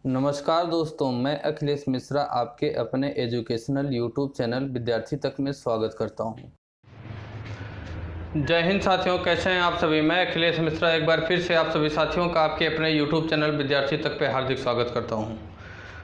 नमस्कार दोस्तों, मैं अखिलेश मिश्रा आपके अपने एजुकेशनल यूट्यूब चैनल विद्यार्थी तक में स्वागत करता हूं। जय हिंद साथियों, कैसे हैं आप सभी। मैं अखिलेश मिश्रा एक बार फिर से आप सभी साथियों का आपके अपने यूट्यूब चैनल विद्यार्थी तक पे हार्दिक स्वागत करता हूं।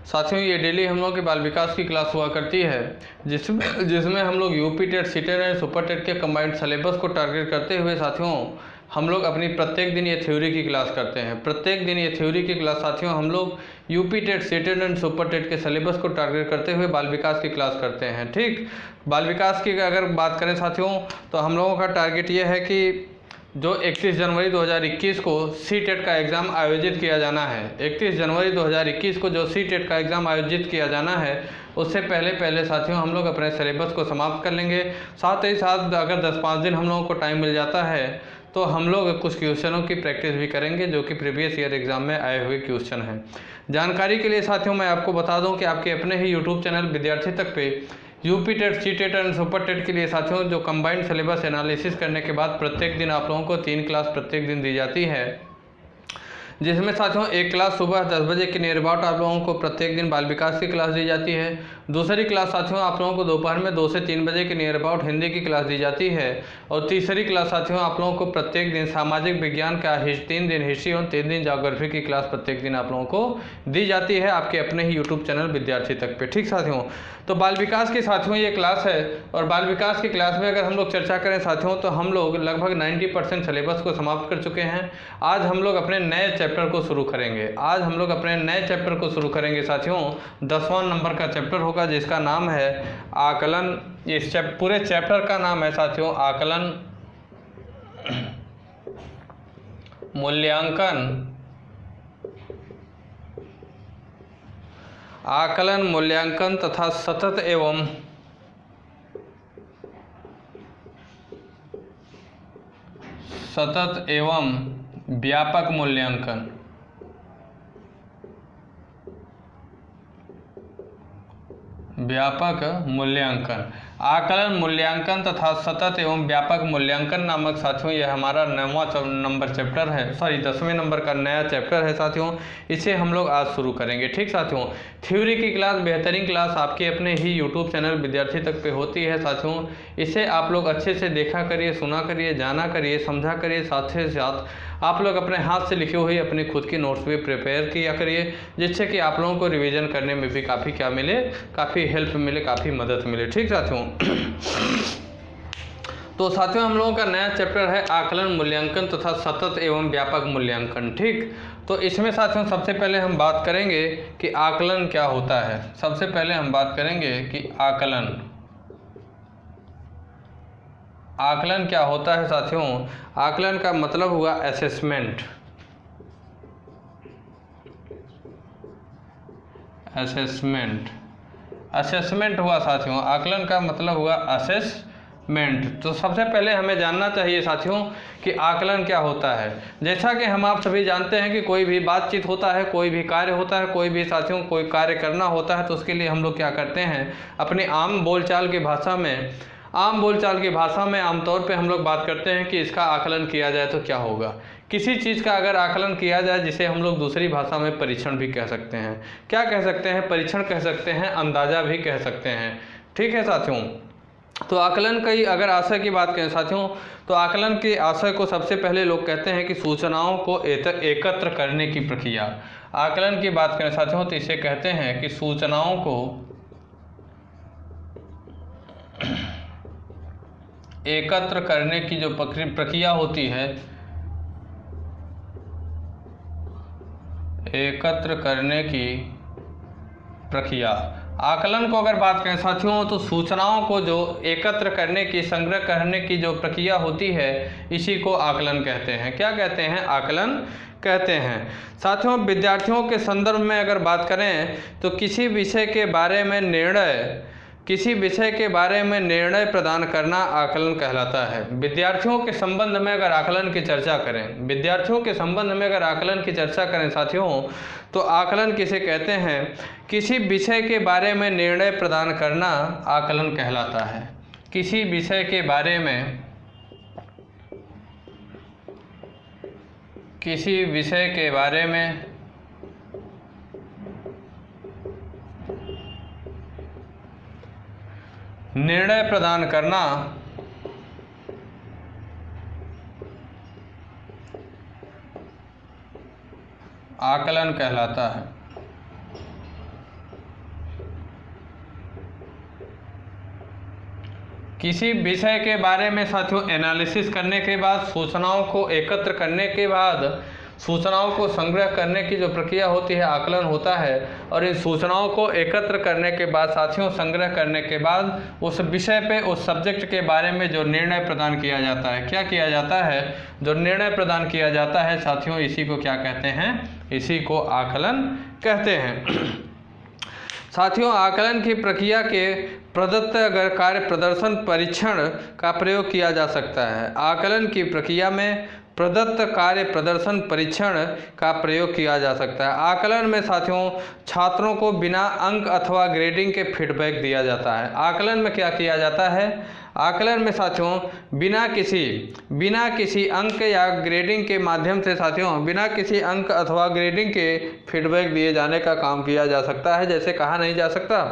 साथियों, ये डेली हम लोग की बाल विकास की क्लास हुआ करती है जिसमें हम लोग UP TET, C TET and super TET के कंबाइंड सिलेबस को टारगेट करते हुए साथियों हम लोग अपनी प्रत्येक दिन ये थ्योरी की क्लास करते हैं। प्रत्येक दिन ये थ्योरी की क्लास साथियों हम लोग UP TET, C TET and super TET के सिलेबस को टारगेट करते हुए बाल विकास की क्लास करते हैं। ठीक, बाल विकास की अगर बात करें साथियों तो हम लोगों का टारगेट ये है कि जो 31 जनवरी 2021 को सी टेट का एग्ज़ाम आयोजित किया जाना है, 31 जनवरी 2021 को जो सी टेट का एग्ज़ाम आयोजित किया जाना है उससे पहले साथियों हम लोग अपने सिलेबस को समाप्त कर लेंगे। साथ ही साथ अगर 10-5 दिन हम लोगों को टाइम मिल जाता है तो हम लोग कुछ क्वेश्चनों की प्रैक्टिस भी करेंगे जो कि प्रीवियस ईयर एग्ज़ाम में आए हुए क्वेश्चन हैं। जानकारी के लिए साथियों मैं आपको बता दूं कि आपके अपने ही यूट्यूब चैनल विद्यार्थी तक पे UP TET, C TET and super TET के लिए साथियों जो कंबाइंड सिलेबस एनालिसिस करने के बाद प्रत्येक दिन आप लोगों को 3 क्लास प्रत्येक दिन दी जाती है, जिसमें साथियों एक क्लास सुबह 10 बजे के नियर अबाउट आप लोगों को प्रत्येक दिन बाल विकास की क्लास दी जाती है। दूसरी क्लास साथियों आप लोगों को दोपहर में 2 से 3 बजे के नियर अबाउट हिंदी की क्लास दी जाती है। और तीसरी क्लास साथियों आप लोगों को प्रत्येक दिन सामाजिक विज्ञान का 3 दिन हिस्ट्री और 3 दिन ज्योग्राफी की क्लास प्रत्येक दिन आप लोगों को दी जाती है आपके अपने ही यूट्यूब चैनल विद्यार्थी तक पे। ठीक साथियों, तो बाल विकास की साथियों ये क्लास है और बाल विकास की क्लास में अगर हम लोग चर्चा करें साथियों तो हम लोग लगभग 90% सिलेबस को समाप्त कर चुके हैं। आज हम लोग अपने नए चैप्टर को शुरू करेंगे। आज हम लोग अपने नए चैप्टर को शुरू करेंगे साथियों। 10वां नंबर का चैप्टर होगा जिसका नाम है आकलन। इस पूरे चैप्टर का नाम है साथियों आकलन, मूल्यांकन, आकलन, मूल्यांकन तथा सतत एवं व्यापक मूल्यांकन। व्यापक मूल्यांकन, आकलन, मूल्यांकन तथा सतत एवं व्यापक मूल्यांकन नामक साथियों यह हमारा 9वां नंबर चैप्टर है, 10वें नंबर का नया चैप्टर है साथियों। इसे हम लोग आज शुरू करेंगे। ठीक साथियों, थ्योरी की क्लास, बेहतरीन क्लास आपके अपने ही यूट्यूब चैनल विद्यार्थी तक पे होती है साथियों। इसे आप लोग अच्छे से देखा करिए, सुना करिए, जाना करिए, समझा करिए। साथ ही साथ आप लोग अपने हाथ से लिखी हुई अपनी खुद की नोट्स भी प्रिपेयर किया करिए, जिससे कि आप लोगों को रिवीजन करने में भी काफ़ी क्या मिले, काफ़ी हेल्प मिले, काफ़ी मदद मिले। ठीक साथियों, तो साथियों हम लोगों का नया चैप्टर है आकलन, मूल्यांकन तथा सतत एवं व्यापक मूल्यांकन। ठीक, तो इसमें साथियों सबसे पहले हम बात करेंगे कि आकलन क्या होता है। सबसे पहले हम बात करेंगे कि आकलन क्या होता है साथियों। आकलन का मतलब हुआ असेसमेंट। असेसमेंट हुआ साथियों, आकलन का मतलब हुआ असेसमेंट। तो सबसे पहले हमें जानना चाहिए साथियों कि आकलन क्या होता है। जैसा कि हम आप सभी जानते हैं कि कोई भी बातचीत होता है, कोई भी कार्य होता है, कोई भी साथियों कोई कार्य करना होता है तो उसके लिए हम लोग क्या करते हैं, अपनी आम बोलचाल की भाषा में आमतौर पे हम लोग बात करते हैं कि इसका आकलन किया जाए तो क्या होगा। किसी चीज़ का अगर आकलन किया जाए, जिसे हम लोग दूसरी भाषा में परीक्षण भी कह सकते हैं। क्या कह सकते हैं? परीक्षण कह सकते हैं, अंदाजा भी कह सकते हैं। ठीक है साथियों, तो आकलन की अगर आशय की बात करें साथियों तो आकलन के आशय को सबसे पहले लोग कहते हैं कि सूचनाओं को एकत्र करने की प्रक्रिया। आकलन की बात करें साथियों तो इसे कहते हैं कि सूचनाओं को एकत्र करने की जो प्रक्रिया होती है, एकत्र करने की प्रक्रिया। आकलन को अगर बात करें साथियों तो सूचनाओं को जो एकत्र करने की, संग्रह करने की जो प्रक्रिया होती है इसी को आकलन कहते हैं। क्या कहते हैं? आकलन कहते हैं। साथियों विद्यार्थियों के संदर्भ में अगर बात करें तो किसी विषय के बारे में निर्णय प्रदान करना आकलन कहलाता है। विद्यार्थियों के संबंध में अगर आकलन की चर्चा करें साथियों तो आकलन किसे कहते हैं? किसी विषय के बारे में निर्णय प्रदान करना आकलन कहलाता है। किसी विषय के बारे में निर्णय प्रदान करना आकलन कहलाता है। किसी विषय के बारे में साथियों एनालिसिस करने के बाद, सूचनाओं को एकत्र करने के बाद, सूचनाओं को संग्रह करने की जो प्रक्रिया होती है आकलन होता है। और इन सूचनाओं को एकत्र करने के बाद साथियों, संग्रह करने के बाद उस विषय पे, उस सब्जेक्ट के बारे में जो निर्णय प्रदान किया जाता है, क्या किया जाता है, जो निर्णय प्रदान किया जाता है साथियों, इसी को क्या कहते हैं, इसी को आकलन कहते हैं। साथियों, आकलन की प्रक्रिया के प्रदत्त अगर कार्य प्रदर्शन परीक्षण का प्रयोग किया जा सकता है। आकलन की प्रक्रिया में प्रदत्त कार्य प्रदर्शन परीक्षण का प्रयोग किया जा सकता है। आकलन में साथियों छात्रों को बिना अंक अथवा ग्रेडिंग के फीडबैक दिया जाता है। आकलन में क्या किया जाता है, आकलन में साथियों बिना किसी अंक या ग्रेडिंग के माध्यम से साथियों, बिना किसी अंक अथवा ग्रेडिंग के फीडबैक दिए जाने का काम किया जा सकता है। जैसे कहा नहीं जा सकता,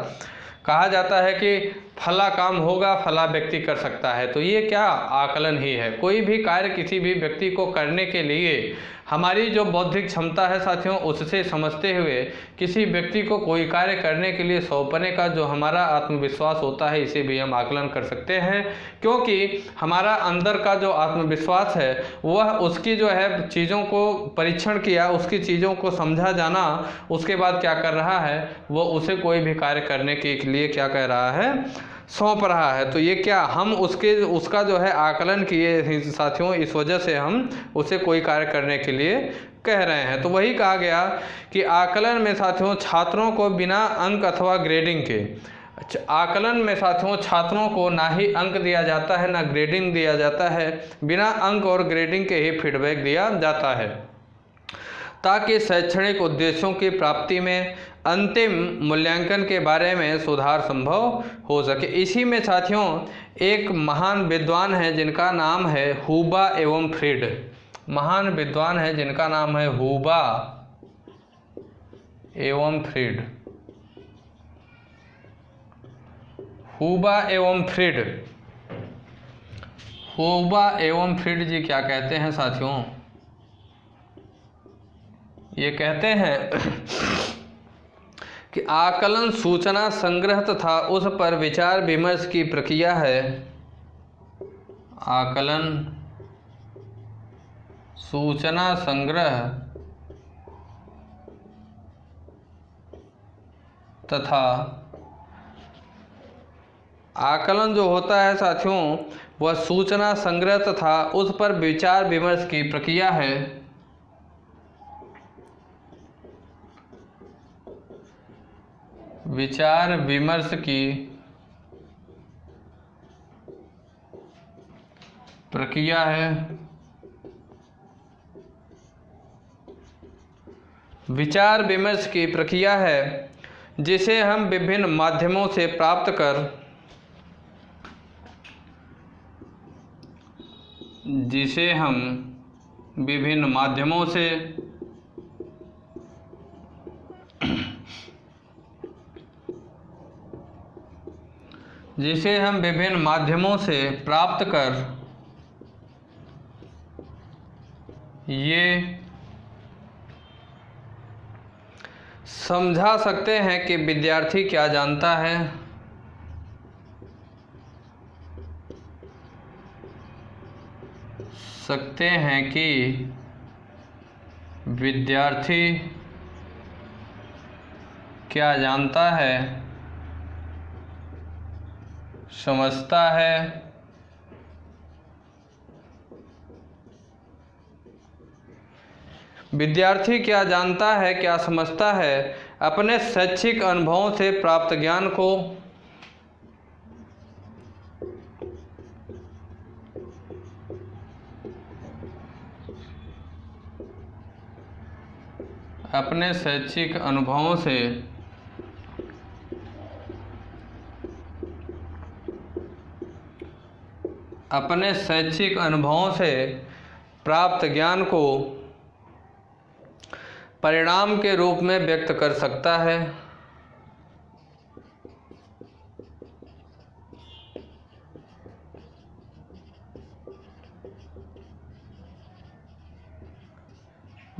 कहा जाता है कि फला काम होगा, फला व्यक्ति कर सकता है, तो ये क्या आकलन ही है। कोई भी कार्य किसी भी व्यक्ति को करने के लिए हमारी जो बौद्धिक क्षमता है साथियों, उससे समझते हुए किसी व्यक्ति को कोई कार्य करने के लिए सौंपने का जो हमारा आत्मविश्वास होता है, इसे भी हम आकलन कर सकते हैं। क्योंकि हमारा अंदर का जो आत्मविश्वास है वह उसकी जो है चीज़ों को परीक्षण किया, उसकी चीज़ों को समझा जाना, उसके बाद क्या कर रहा है, वो उसे कोई भी कार्य करने के लिए क्या कह रहा है, सौंप रहा है। तो ये क्या हम उसका जो है आकलन किए साथियों, इस वजह से हम उसे कोई कार्य करने के लिए कह रहे हैं। तो वही कहा गया कि आकलन में साथियों छात्रों को बिना अंक अथवा ग्रेडिंग के, आकलन में साथियों छात्रों को ना ही अंक दिया जाता है ना ग्रेडिंग दिया जाता है, बिना अंक और ग्रेडिंग के ही फीडबैक दिया जाता है, ताकि शैक्षणिक उद्देश्यों की प्राप्ति में अंतिम मूल्यांकन के बारे में सुधार संभव हो सके। इसी में साथियों एक महान विद्वान है जिनका नाम है हुबा एवं फ्रीड। महान विद्वान है जिनका नाम है हुबा एवं फ्रीड। हुबा एवं फ्रीड, हुबा एवं फ्रीड जी क्या कहते हैं साथियों, ये कहते हैं कि आकलन सूचना संग्रह तथा उस पर विचार विमर्श की प्रक्रिया है। आकलन सूचना संग्रह तथा आकलन जो होता है साथियों वह सूचना संग्रह तथा उस पर विचार विमर्श की प्रक्रिया है। विचार विमर्श की प्रक्रिया है। विचार विमर्श की प्रक्रिया है जिसे हम विभिन्न माध्यमों से प्राप्त कर, जिसे हम विभिन्न माध्यमों से प्राप्त कर ये समझा सकते हैं कि विद्यार्थी क्या जानता है, सकते हैं कि विद्यार्थी क्या जानता है, समझता है, विद्यार्थी क्या जानता है, क्या समझता है, अपने शैक्षिक अनुभवों से प्राप्त ज्ञान को अपने शैक्षिक अनुभवों से प्राप्त ज्ञान को परिणाम के रूप में व्यक्त कर सकता है।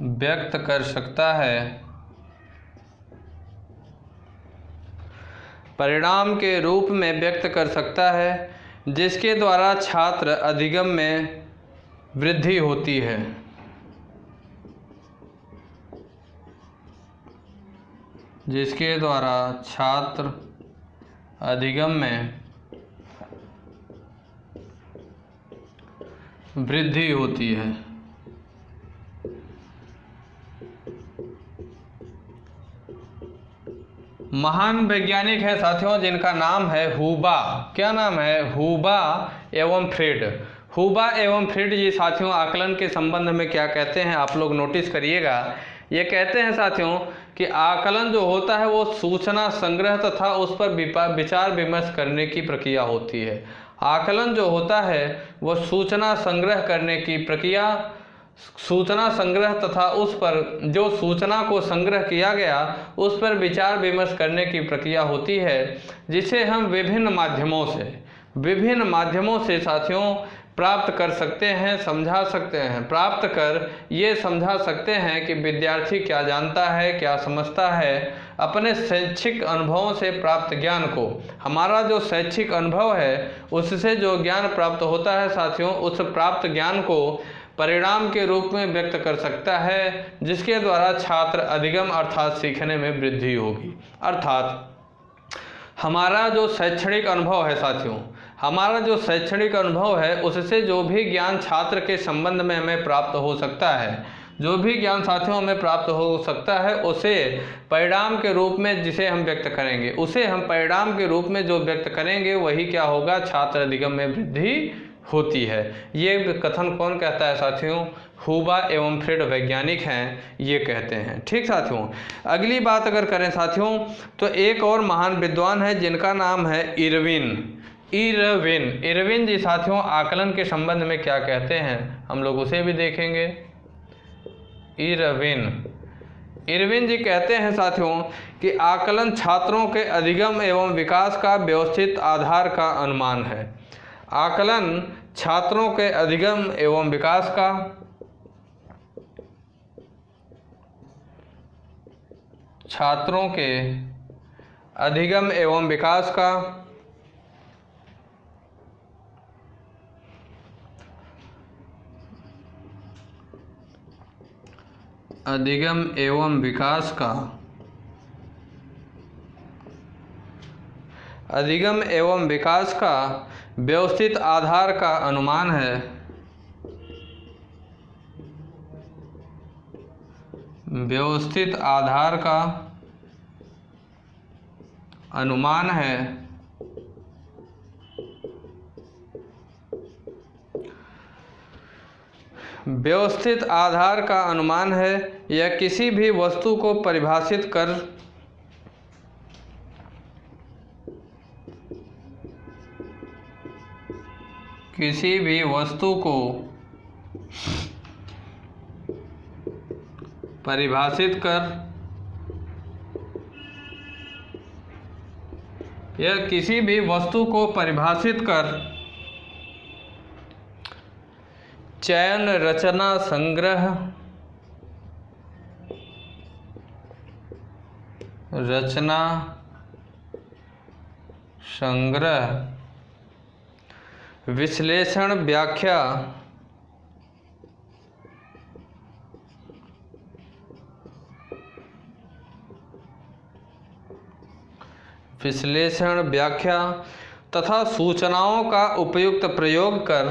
व्यक्त कर सकता है, परिणाम के रूप में व्यक्त कर सकता है, जिसके द्वारा छात्र अधिगम में वृद्धि होती है। जिसके द्वारा छात्र अधिगम में वृद्धि होती है। महान वैज्ञानिक हैं साथियों जिनका नाम है हुबा। क्या नाम है? हुबा एवं फ्रेड। हुबा एवं फ्रेड जी साथियों आकलन के संबंध में क्या कहते हैं आप लोग नोटिस करिएगा। ये कहते हैं साथियों कि आकलन जो होता है वो सूचना संग्रह तथा उस पर विचार विमर्श करने की प्रक्रिया होती है। आकलन जो होता है वो सूचना संग्रह करने की प्रक्रिया, सूचना संग्रह तथा उस पर जो सूचना को संग्रह किया गया उस पर विचार विमर्श करने की प्रक्रिया होती है, जिसे हम विभिन्न माध्यमों से साथियों प्राप्त कर सकते हैं, समझा सकते हैं। प्राप्त कर ये समझा सकते हैं कि विद्यार्थी क्या जानता है, क्या समझता है। अपने शैक्षिक अनुभवों से प्राप्त ज्ञान को, हमारा जो शैक्षिक अनुभव है उससे जो ज्ञान प्राप्त होता है साथियों, उस प्राप्त ज्ञान को परिणाम के रूप में व्यक्त कर सकता है, जिसके द्वारा छात्र अधिगम अर्थात सीखने में वृद्धि होगी। अर्थात हमारा जो शैक्षणिक अनुभव है साथियों, हमारा जो शैक्षणिक अनुभव है उससे जो भी ज्ञान छात्र के संबंध में हमें प्राप्त हो सकता है, जो भी ज्ञान साथियों हमें प्राप्त हो सकता है उसे परिणाम के रूप में जिसे हम व्यक्त करेंगे, उसे हम परिणाम के रूप में जो व्यक्त करेंगे वही क्या होगा, छात्र अधिगम में वृद्धि होती है। ये कथन कौन कहता है साथियों? हुबा एवं फ्रेड वैज्ञानिक हैं, ये कहते हैं। ठीक साथियों, अगली बात अगर करें साथियों तो एक और महान विद्वान है जिनका नाम है इरविन। इरविन जी साथियों आकलन के संबंध में क्या कहते हैं हम लोग उसे भी देखेंगे। इरविन जी कहते हैं साथियों कि आकलन छात्रों के अधिगम एवं विकास का व्यवस्थित आधार का अनुमान है। आकलन छात्रों के अधिगम एवं विकास का व्यवस्थित आधार का अनुमान है। व्यवस्थित आधार का अनुमान है। व्यवस्थित आधार का अनुमान है यह किसी भी वस्तु को परिभाषित कर चयन रचना संग्रह विश्लेषण व्याख्या तथा सूचनाओं का उपयुक्त प्रयोग कर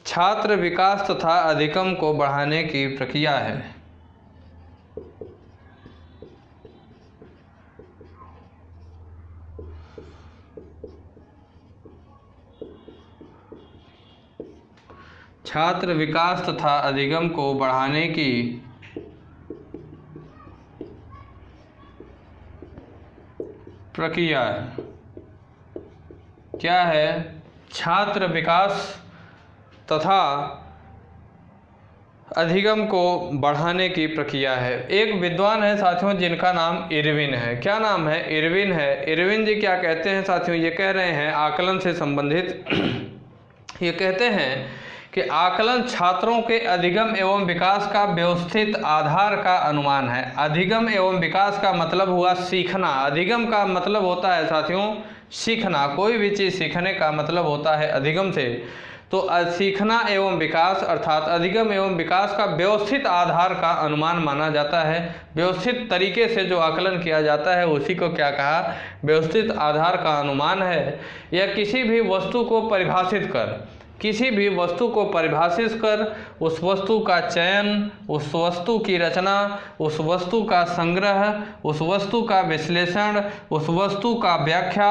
छात्र विकास तथा अधिगम को बढ़ाने की प्रक्रिया है। छात्र विकास तथा अधिगम को बढ़ाने की प्रक्रिया है। क्या है? छात्र विकास तथा अधिगम को बढ़ाने की प्रक्रिया है। एक विद्वान है साथियों जिनका नाम इरविन है। क्या नाम है? इरविन है। इरविन जी क्या कहते हैं साथियों? ये कह रहे हैं आकलन से संबंधित ये कहते हैं कि आकलन छात्रों के अधिगम एवं विकास का व्यवस्थित आधार का अनुमान है। अधिगम एवं विकास का मतलब हुआ सीखना। अधिगम का मतलब होता है साथियों सीखना। कोई भी चीज़ सीखने का मतलब होता है अधिगम से। तो सीखना एवं विकास अर्थात अधिगम एवं विकास का व्यवस्थित आधार का अनुमान माना जाता है। व्यवस्थित तरीके से जो आकलन किया जाता है उसी को क्या कहा? व्यवस्थित आधार का अनुमान है। यह किसी भी वस्तु को परिभाषित कर उस वस्तु का चयन, उस वस्तु की रचना, उस वस्तु का संग्रह, उस वस्तु का विश्लेषण, उस वस्तु का व्याख्या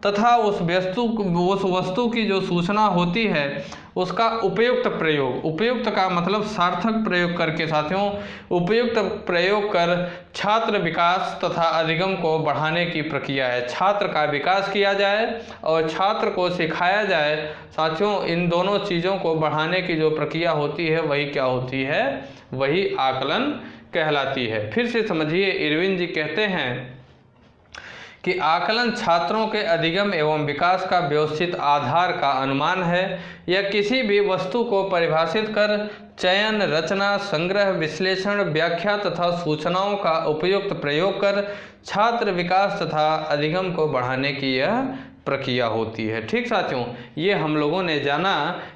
तथा उस वस्तु की जो सूचना होती है उसका उपयुक्त प्रयोग। उपयुक्त का मतलब सार्थक प्रयोग करके साथियों, उपयुक्त प्रयोग कर छात्र विकास तथा अधिगम को बढ़ाने की प्रक्रिया है। छात्र का विकास किया जाए और छात्र को सिखाया जाए साथियों। इन दोनों चीज़ों को बढ़ाने की जो प्रक्रिया होती है वही क्या होती है? वही आकलन कहलाती है। फिर से समझिए, इरविन जी कहते हैं कि आकलन छात्रों के अधिगम एवं विकास का व्यवस्थित आधार का अनुमान है। यह किसी भी वस्तु को परिभाषित कर चयन, रचना, संग्रह, विश्लेषण, व्याख्या तथा सूचनाओं का उपयुक्त प्रयोग कर छात्र विकास तथा अधिगम को बढ़ाने की यह प्रक्रिया होती है। ठीक साथियों, ये हम लोगों ने जाना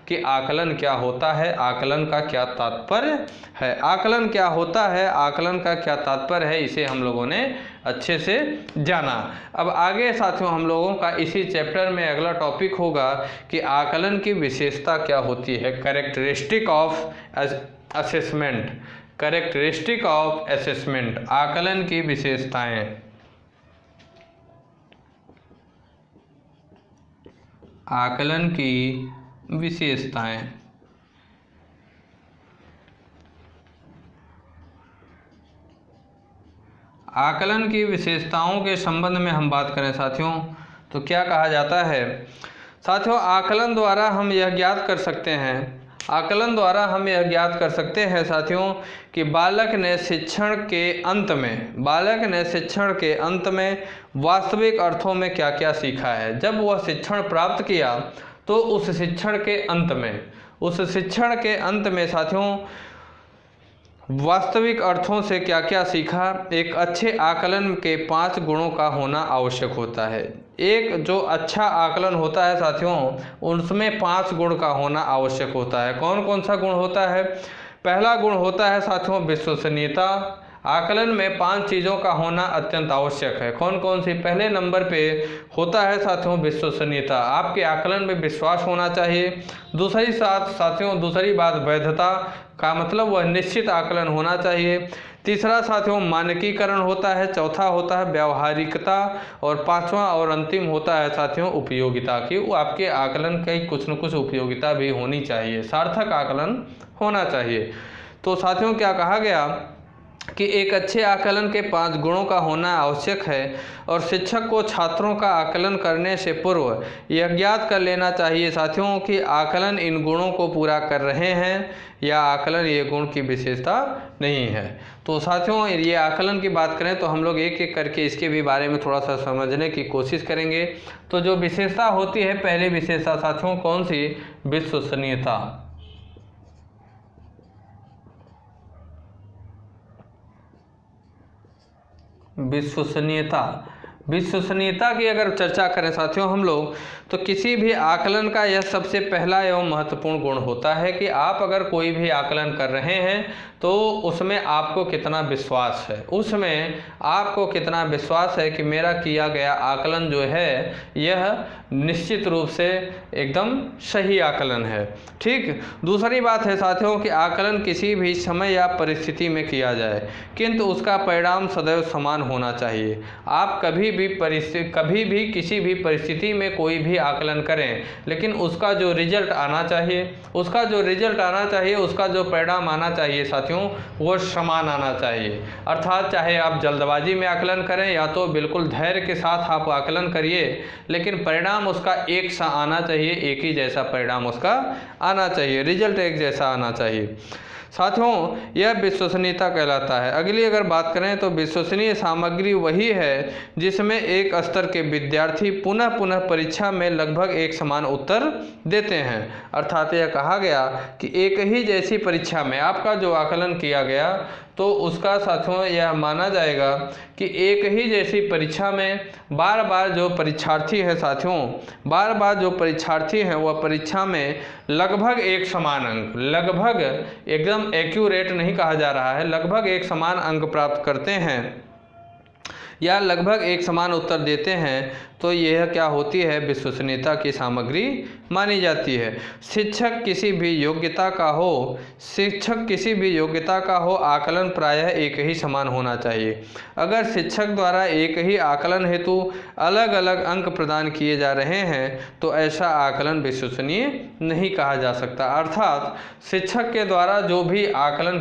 कि आकलन क्या होता है, आकलन का क्या तात्पर्य है। आकलन क्या होता है, आकलन का क्या तात्पर्य है, इसे हम लोगों ने अच्छे से जाना। अब आगे साथियों हम लोगों का इसी चैप्टर में अगला टॉपिक होगा कि आकलन की विशेषता क्या होती है। Characteristic of assessment. Characteristic of assessment, आकलन की विशेषताएं। आकलन की विशेषताएं। आकलन की विशेषताओं के संबंध में हम बात करें साथियों तो क्या कहा जाता है? साथियों आकलन द्वारा हम यह ज्ञात कर सकते हैं साथियों कि बालक ने शिक्षण के अंत में वास्तविक अर्थों में क्या क्या सीखा है। जब वह शिक्षण प्राप्त किया तो उस शिक्षण के अंत में साथियों वास्तविक अर्थों से क्या क्या सीखा। एक अच्छे आकलन के 5 गुणों का होना आवश्यक होता है। एक जो अच्छा आकलन होता है साथियों उसमें 5 गुण का होना आवश्यक होता है। कौन कौन सा गुण होता है? पहला गुण होता है साथियों विश्वसनीयता। आकलन में 5 चीज़ों का होना अत्यंत आवश्यक है। कौन कौन सी? पहले नंबर पे होता है साथियों विश्वसनीयता। आपके आकलन में विश्वास होना चाहिए। दूसरी बात वैधता का मतलब वह निश्चित आकलन होना चाहिए। तीसरा साथियों मानकीकरण होता है। चौथा होता है व्यावहारिकता और 5वां और अंतिम होता है साथियों उपयोगिता की। वो आपके आकलन की कुछ न कुछ उपयोगिता भी होनी चाहिए, सार्थक आकलन होना चाहिए। तो साथियों क्या कहा गया कि एक अच्छे आकलन के 5 गुणों का होना आवश्यक है और शिक्षक को छात्रों का आकलन करने से पूर्व यह ज्ञात कर लेना चाहिए साथियों कि आकलन इन गुणों को पूरा कर रहे हैं या आकलन ये गुण की विशेषता नहीं है। तो साथियों ये आकलन की बात करें तो हम लोग एक एक करके इसके भी बारे में थोड़ा सा समझने की कोशिश करेंगे। तो जो विशेषता होती है, पहली विशेषता साथियों कौन सी? विश्वसनीयता। विश्वसनीयता की अगर चर्चा करें साथियों हम लोग तो किसी भी आकलन का यह सबसे पहला एवं महत्वपूर्ण गुण होता है कि आप अगर कोई भी आकलन कर रहे हैं तो उसमें आपको कितना विश्वास है कि मेरा किया गया आकलन जो है यह निश्चित रूप से एकदम सही आकलन है। ठीक। दूसरी बात है साथियों कि आकलन किसी भी समय या परिस्थिति में किया जाए किंतु उसका परिणाम सदैव समान होना चाहिए। आप कभी भी किसी भी परिस्थिति में कोई भी आकलन करें लेकिन उसका जो रिजल्ट आना चाहिए, उसका जो परिणाम आना चाहिए साथियों वो समान आना चाहिए। अर्थात चाहे आप जल्दबाजी में आकलन करें या तो बिल्कुल धैर्य के साथ आप आकलन करिए, लेकिन परिणाम उसका एक सा आना चाहिए, एक ही जैसा परिणाम उसका आना चाहिए, रिजल्ट एक जैसा आना चाहिए। साथियों, यह विश्वसनीयता कहलाता है। अगली अगर बात करें तो विश्वसनीय सामग्री वही है जिसमें एक स्तर के विद्यार्थी पुनः पुनः परीक्षा में लगभग एक समान उत्तर देते हैं। अर्थात यह कहा गया कि एक ही जैसी परीक्षा में आपका जो आकलन किया गया तो उसका साथियों यह माना जाएगा कि एक ही जैसी परीक्षा में बार बार जो परीक्षार्थी है साथियों, बार बार जो परीक्षार्थी हैं वह परीक्षा में लगभग एक समान अंक, लगभग एकदम एक्यूरेट नहीं कहा जा रहा है, लगभग एक समान अंक प्राप्त करते हैं या लगभग एक समान उत्तर देते हैं, तो यह क्या होती है, विश्वसनीयता की सामग्री मानी जाती है। शिक्षक किसी भी योग्यता का हो आकलन प्रायः एक ही समान होना चाहिए। अगर शिक्षक द्वारा एक ही आकलन हेतु अलग अलग अंक प्रदान किए जा रहे हैं तो ऐसा आकलन विश्वसनीय नहीं कहा जा सकता। अर्थात शिक्षक के द्वारा जो भी आकलन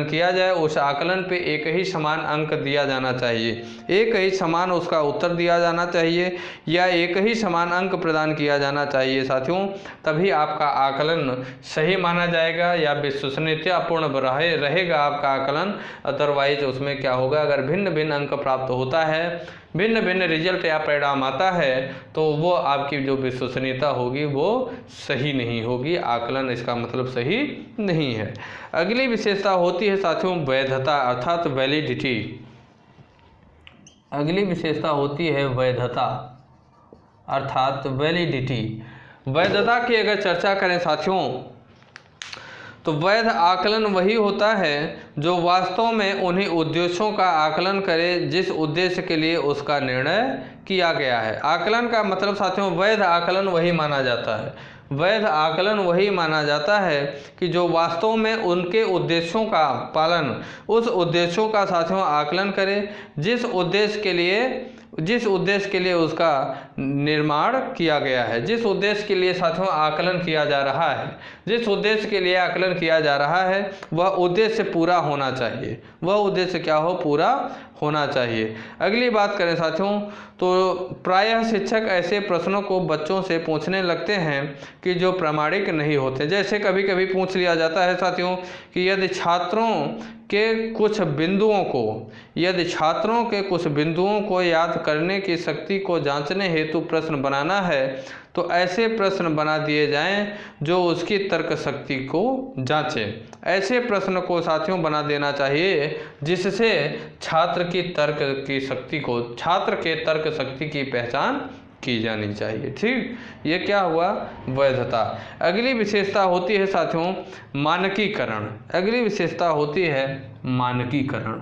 किया जाए उस आकलन पे एक ही समान अंक दिया जाना चाहिए, एक ही समान उसका उत्तर दिया जाना चाहिए या एक ही समान अंक प्रदान किया जाना चाहिए साथियों, तभी आपका आकलन सही माना जाएगा या विश्वसनीयतापूर्ण रहेगा आपका आकलन। अदरवाइज उसमें क्या होगा, अगर भिन्न भिन्न अंक प्राप्त होता है, भिन्न भिन्न रिजल्ट या परिणाम आता है तो वो आपकी जो विश्वसनीयता होगी वो सही नहीं होगी, आकलन इसका मतलब सही नहीं है। अगली विशेषता होती है साथियों वैधता अर्थात वैलिडिटी। अगली विशेषता होती है वैधता अर्थात वैलिडिटी। वैधता की अगर चर्चा करें साथियों तो वैध आकलन वही होता है जो वास्तव में उन्हीं उद्देश्यों का आकलन करे जिस उद्देश्य के लिए उसका निर्णय किया गया है। आकलन का मतलब साथियों वैध आकलन वही माना जाता है, वैध आकलन वही माना जाता है कि जो वास्तव में उनके उद्देश्यों का पालन, उस उद्देश्यों का साथियों आकलन करे जिस उद्देश्य के लिए उसका निर्माण किया गया है, जिस उद्देश्य के लिए साथियों आकलन किया जा रहा है, जिस उद्देश्य के लिए आकलन किया जा रहा है वह उद्देश्य पूरा होना चाहिए, वह उद्देश्य क्या हो, पूरा होना चाहिए। अगली बात करें साथियों तो प्रायः शिक्षक ऐसे प्रश्नों को बच्चों से पूछने लगते हैं कि जो प्रामाणिक नहीं होते। जैसे कभी कभी पूछ लिया जाता है साथियों कि यदि छात्रों के कुछ बिंदुओं को याद करने की शक्ति को जांचने हेतु प्रश्न बनाना है तो ऐसे प्रश्न बना दिए जाएं जो उसकी तर्क शक्ति को जांचें। ऐसे प्रश्न को साथियों बना देना चाहिए जिससे छात्र के तर्क शक्ति की पहचान की जानी चाहिए। ठीक, ये क्या हुआ, वैधता। अगली विशेषता होती है साथियों मानकीकरण। अगली विशेषता होती है मानकीकरण।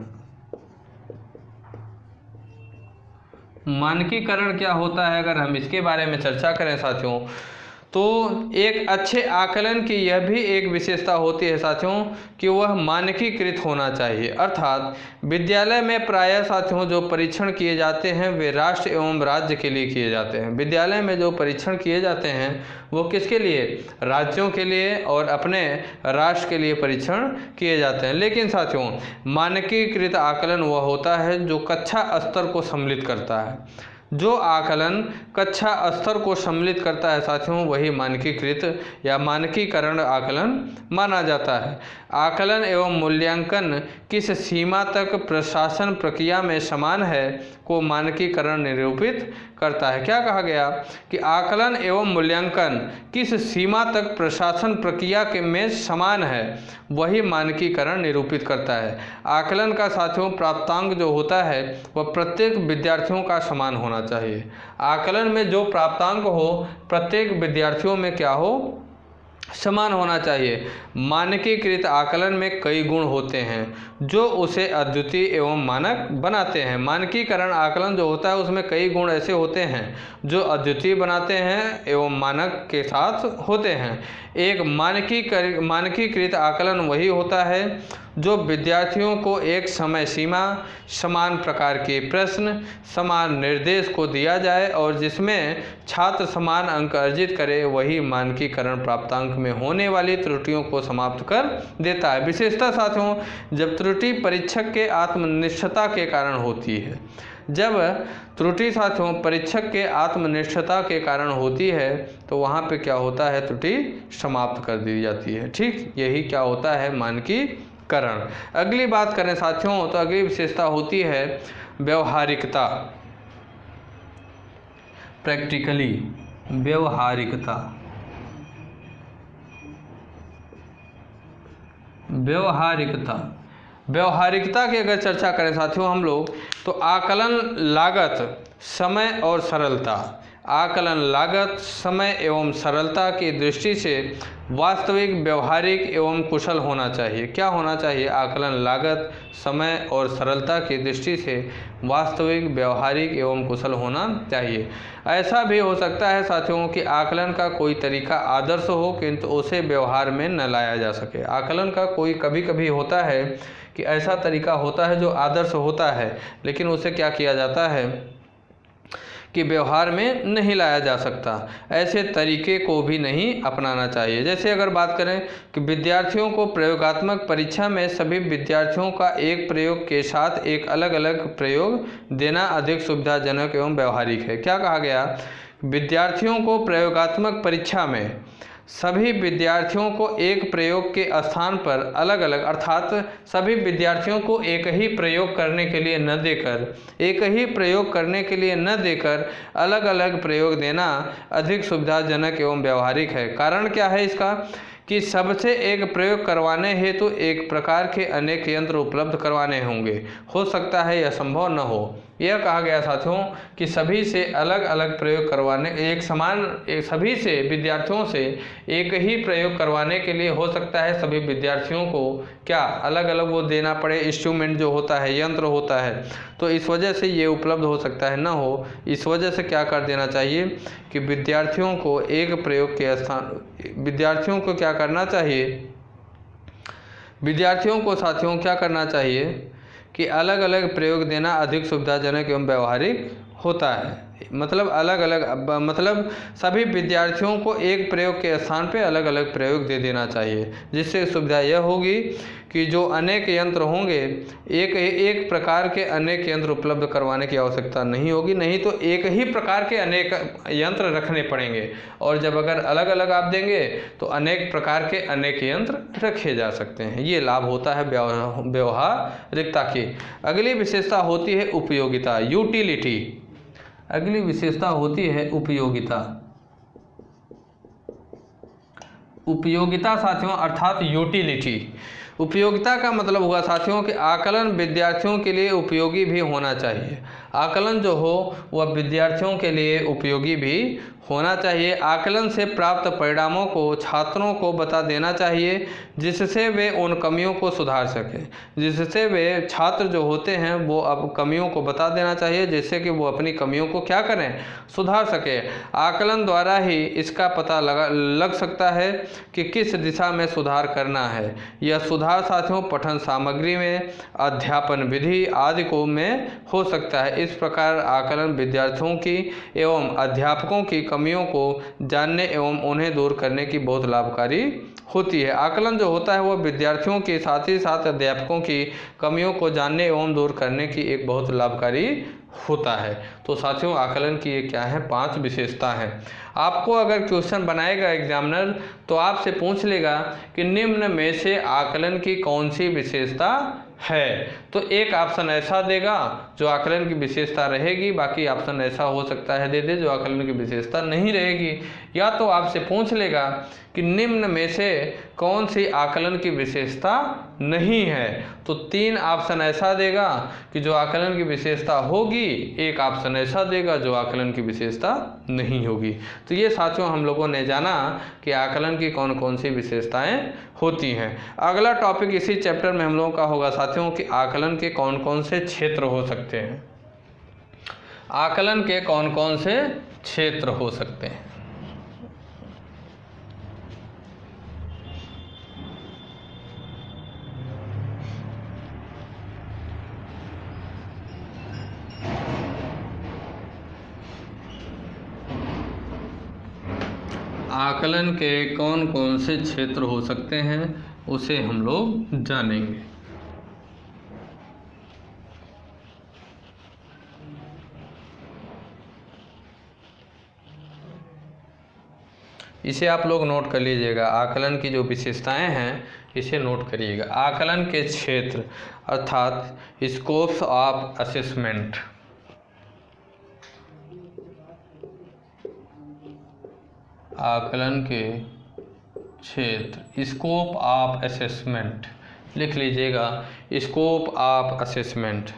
मानकीकरण क्या होता है, अगर हम इसके बारे में चर्चा करें साथियों तो एक अच्छे आकलन की यह भी एक विशेषता होती है साथियों कि वह मानकीकृत होना चाहिए। अर्थात विद्यालय में प्रायः साथियों जो परीक्षण किए जाते हैं वे राष्ट्र एवं राज्य के लिए किए जाते हैं। विद्यालय में जो परीक्षण किए जाते हैं वो किसके लिए, राज्यों के लिए और अपने राष्ट्र के लिए परीक्षण किए जाते हैं। लेकिन साथियों मानकीकृत आकलन वह होता है जो कक्षा स्तर को सम्मिलित करता है। जो आकलन कक्षा स्तर को सम्मिलित करता है साथियों वही मानकीकृत या मानकीकरण आकलन माना जाता है। आकलन एवं मूल्यांकन किस सीमा तक प्रशासन प्रक्रिया में समान है को मानकीकरण निरूपित करता है। क्या कहा गया कि आकलन एवं मूल्यांकन किस सीमा तक प्रशासन प्रक्रिया के में समान है वही मानकीकरण निरूपित करता है। आकलन का साथियों प्राप्तांक जो होता है वह प्रत्येक विद्यार्थियों का समान होना चाहिए। आकलन में जो प्राप्तांक हो प्रत्येक विद्यार्थियों में क्या हो, समान होना चाहिए। मानकीकृत आकलन में कई गुण होते हैं जो उसे अद्वितीय एवं मानक बनाते हैं। मानकीकरण आकलन जो होता है उसमें कई गुण ऐसे होते हैं जो अद्वितीय बनाते हैं एवं मानक के साथ होते हैं। एक मानकीकृत आकलन वही होता है जो विद्यार्थियों को एक समय सीमा, समान प्रकार के प्रश्न, समान निर्देश को दिया जाए और जिसमें छात्र समान अंक अर्जित करे वही मानकीकरण प्राप्तांक में होने वाली त्रुटियों को समाप्त कर देता है। विशेषता साथियों जब त्रुटि परीक्षक के आत्मनिष्ठता के कारण होती है, जब त्रुटि साथियों परीक्षक के आत्मनिष्ठता के कारण होती है तो वहाँ पे क्या होता है, त्रुटि समाप्त कर दी जाती है। ठीक, यही क्या होता है, मानकीकरण। अगली बात करें साथियों तो अगली विशेषता होती है व्यवहारिकता, प्रैक्टिकली, व्यवहारिकता। व्यवहारिकता की अगर चर्चा करें साथियों हम लोग तो आकलन, लागत, समय और सरलता, आकलन, लागत, समय एवं सरलता की दृष्टि से वास्तविक, व्यवहारिक एवं कुशल होना चाहिए। क्या होना चाहिए, आकलन, लागत, समय और सरलता की दृष्टि से वास्तविक, व्यवहारिक एवं कुशल होना चाहिए। ऐसा भी हो सकता है साथियों कि आकलन का कोई तरीका आदर्श हो किंतु उसे व्यवहार में न लाया जा सके। आकलन का कोई कभी कभी होता है कि ऐसा तरीका होता है जो आदर्श होता है लेकिन उसे क्या किया जाता है कि व्यवहार में नहीं लाया जा सकता। ऐसे तरीके को भी नहीं अपनाना चाहिए। जैसे अगर बात करें कि विद्यार्थियों को प्रयोगात्मक परीक्षा में सभी विद्यार्थियों का एक प्रयोग के साथ एक अलग अलग प्रयोग देना अधिक सुविधाजनक एवं व्यवहारिक है। क्या कहा गया, विद्यार्थियों को प्रयोगात्मक परीक्षा में सभी विद्यार्थियों को एक प्रयोग के स्थान पर अलग अलग, अर्थात सभी विद्यार्थियों को एक ही प्रयोग करने के लिए न देकर अलग अलग प्रयोग देना अधिक सुविधाजनक एवं व्यवहारिक है। कारण क्या है इसका कि सबसे एक प्रयोग करवाने हेतु एक प्रकार के अनेक यंत्र उपलब्ध करवाने होंगे। हो सकता है यह संभव न हो। यह कहा गया साथियों कि सभी से अलग अलग प्रयोग करवाने, सभी से विद्यार्थियों से एक ही प्रयोग करवाने के लिए हो सकता है सभी विद्यार्थियों को क्या अलग अलग वो देना पड़े, इंस्ट्रूमेंट जो होता है, यंत्र होता है, तो इस वजह से ये उपलब्ध हो सकता है, ना हो। इस वजह से क्या कर देना चाहिए कि विद्यार्थियों को एक प्रयोग के स्थान, विद्यार्थियों को क्या करना चाहिए, विद्यार्थियों को साथियों क्या करना चाहिए कि अलग अलग प्रयोग देना अधिक सुविधाजनक एवं व्यवहारिक होता है। मतलब अलग अलग, मतलब सभी विद्यार्थियों को एक प्रयोग के स्थान पे अलग अलग प्रयोग दे देना चाहिए, जिससे सुविधा यह होगी कि जो अनेक यंत्र होंगे, एक प्रकार के अनेक यंत्र उपलब्ध करवाने की आवश्यकता नहीं होगी। नहीं तो एक ही प्रकार के अनेक यंत्र रखने पड़ेंगे, और जब अगर अलग अलग आप देंगे तो अनेक प्रकार के अनेक यंत्र रखे जा सकते हैं। ये लाभ होता है व्यवहारिकता की। अगली विशेषता होती है उपयोगिता, यूटिलिटी। अगली विशेषता होती है उपयोगिता। उपयोगिता साथियों अर्थात यूटिलिटी। उपयोगिता का मतलब हुआ साथियों कि आकलन विद्यार्थियों के लिए उपयोगी भी होना चाहिए। आकलन जो हो वह विद्यार्थियों के लिए उपयोगी भी होना चाहिए। आकलन से प्राप्त परिणामों को छात्रों को बता देना चाहिए जिससे वे उन कमियों को सुधार सकें। जिससे वे छात्र जो होते हैं वो अब कमियों को बता देना चाहिए जिससे कि वो अपनी कमियों को क्या करें, सुधार सके। आकलन द्वारा ही इसका पता लग सकता है कि किस दिशा में सुधार करना है। यह सुधार साथियों पठन सामग्री में, अध्यापन विधि आदि को में हो सकता है। इस प्रकार आकलन विद्यार्थियों की एवं अध्यापकों की कमियों को जानने एवं उन्हें दूर करने की बहुत लाभकारी होती है। आकलन जो होता है वह विद्यार्थियों के साथ ही साथ अध्यापकों की कमियों को जानने एवं दूर करने की एक बहुत लाभकारी होता है। तो साथियों आकलन की ये क्या है, 5 विशेषता हैं। आपको अगर क्वेश्चन बनाएगा एग्जामिनर तो आपसे पूछ लेगा कि निम्न में से आकलन की कौन सी विशेषता है, तो एक ऑप्शन ऐसा देगा जो आकलन की विशेषता रहेगी, बाकी ऑप्शन ऐसा हो सकता है दे दे जो आकलन की विशेषता नहीं रहेगी। या तो आपसे पूछ लेगा कि निम्न में से कौन सी आकलन की विशेषता नहीं है, तो 3 ऑप्शन ऐसा देगा कि जो आकलन की विशेषता होगी, एक ऑप्शन ऐसा देगा जो आकलन की विशेषता नहीं होगी। तो ये साथियों हम लोगों ने जाना कि आकलन की कौन कौन सी विशेषताएं होती हैं। अगला टॉपिक इसी चैप्टर में हम लोगों का होगा साथियों कि आकलन के कौन कौन से क्षेत्र हो सकते हैं। आकलन के कौन कौन से क्षेत्र हो सकते हैं। आकलन के कौन कौन से क्षेत्र हो सकते हैं उसे हम लोग जानेंगे। इसे आप लोग नोट कर लीजिएगा। आकलन की जो विशेषताएं हैं इसे नोट करिएगा। आकलन के क्षेत्र अर्थात स्कोप्स ऑफ असेसमेंट। आकलन के क्षेत्र, स्कोप ऑफ असेसमेंट लिख लीजिएगा। स्कोप ऑफ असेसमेंट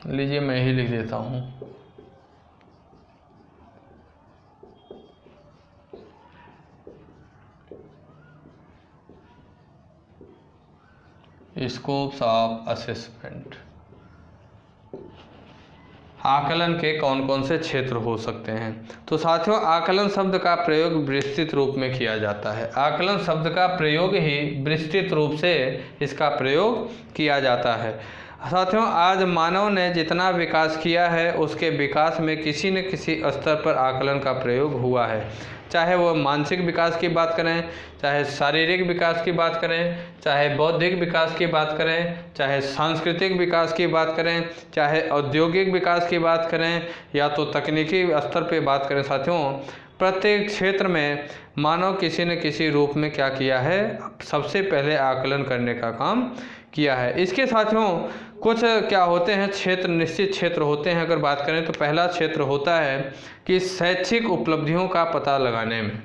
लीजिए, मैं ही लिख देता हूँ। Scopes of assessment. आकलन के कौन कौन से क्षेत्र हो सकते हैं? तो साथियों, आकलन शब्द का प्रयोग विस्तृत रूप में किया जाता है। आकलन शब्द का प्रयोग ही विस्तृत रूप से इसका प्रयोग किया जाता है। साथियों, आज मानव ने जितना विकास किया है उसके विकास में किसी न किसी स्तर पर आकलन का प्रयोग हुआ है। चाहे वो मानसिक विकास की बात करें, चाहे शारीरिक विकास की बात करें, चाहे बौद्धिक विकास की बात करें, चाहे सांस्कृतिक विकास की बात करें, चाहे औद्योगिक विकास की बात करें, या तो तकनीकी स्तर पे बात करें। साथियों, प्रत्येक क्षेत्र में मानव किसी न किसी रूप में क्या किया है, सबसे पहले आकलन करने का काम किया है। इसके साथियों कुछ क्या होते हैं क्षेत्र, निश्चित क्षेत्र होते हैं। अगर बात करें तो पहला क्षेत्र होता है कि शैक्षिक उपलब्धियों का पता लगाने में।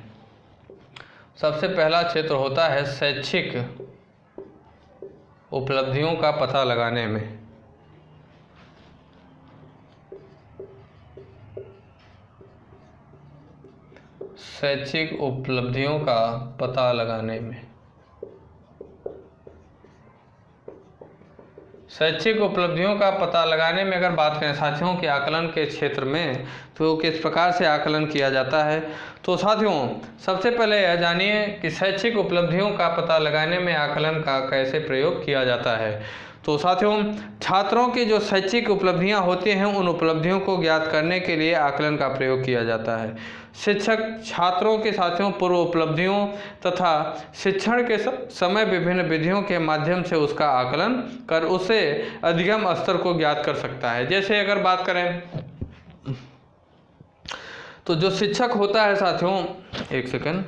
सबसे पहला क्षेत्र होता है शैक्षिक उपलब्धियों का पता लगाने में। शैक्षिक उपलब्धियों का पता लगाने में। शैक्षिक उपलब्धियों का पता लगाने में अगर बात करें साथियों कि आकलन के क्षेत्र में तो किस प्रकार से आकलन किया जाता है, तो साथियों सबसे पहले यह जानिए कि शैक्षिक उपलब्धियों का पता लगाने में आकलन का कैसे प्रयोग किया जाता है। तो साथियों, छात्रों की जो शैक्षिक उपलब्धियां होती हैं उन उपलब्धियों को ज्ञात करने के लिए आकलन का प्रयोग किया जाता है। शिक्षक छात्रों के साथियों पूर्व उपलब्धियों तथा शिक्षण के समय विभिन्न विधियों के माध्यम से उसका आकलन कर उसे अधिगम स्तर को ज्ञात कर सकता है। जैसे अगर बात करें तो जो शिक्षक होता है साथियों, एक सेकंड,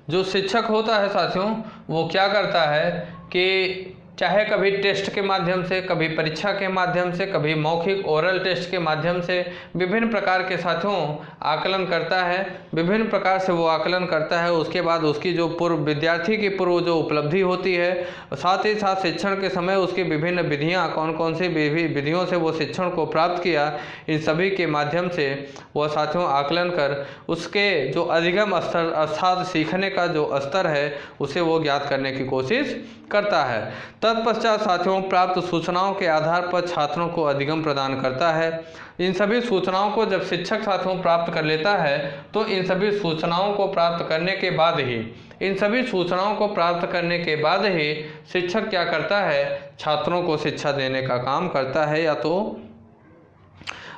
जो शिक्षक होता है साथियों वो क्या करता है कि चाहे कभी टेस्ट के माध्यम से, कभी परीक्षा के माध्यम से, कभी मौखिक ओरल टेस्ट के माध्यम से विभिन्न प्रकार के साथियों आकलन करता है। विभिन्न प्रकार से वो आकलन करता है। उसके बाद उसकी जो पूर्व विद्यार्थी की पूर्व जो उपलब्धि होती है, साथ ही साथ शिक्षण के समय उसकी विभिन्न विधियाँ, कौन कौन सी विधियों से वो शिक्षण को प्राप्त किया, इन सभी के माध्यम से वह साथियों आकलन कर उसके जो अधिगम स्तर अर्थात सीखने का जो स्तर है उसे वो ज्ञात करने की कोशिश करता है। तत्पश्चात साथियों प्राप्त सूचनाओं के आधार पर छात्रों को अधिगम प्रदान करता है। इन सभी सूचनाओं को जब शिक्षक साथियों प्राप्त कर लेता है तो इन सभी सूचनाओं को प्राप्त करने के बाद ही शिक्षक क्या करता है, छात्रों को शिक्षा देने का काम करता है या तो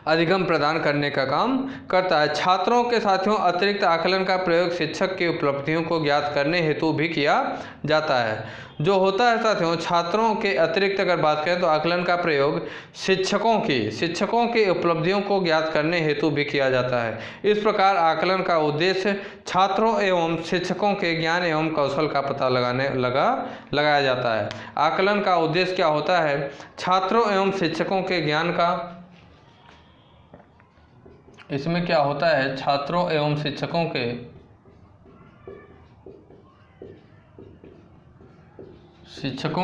अधिगम प्रदान करने का काम करता है। छात्रों के साथियों अतिरिक्त आकलन का प्रयोग शिक्षक की उपलब्धियों को ज्ञात करने हेतु भी किया जाता है। जो होता है साथियों छात्रों के अतिरिक्त अगर बात करें तो आकलन का प्रयोग शिक्षकों की उपलब्धियों को ज्ञात करने हेतु भी किया जाता है। इस प्रकार आकलन का उद्देश्य छात्रों एवं शिक्षकों के ज्ञान एवं कौशल का पता लगाया जाता है। आकलन का उद्देश्य क्या होता है, छात्रों एवं शिक्षकों के ज्ञान का, इसमें क्या होता है छात्रों एवं शिक्षकों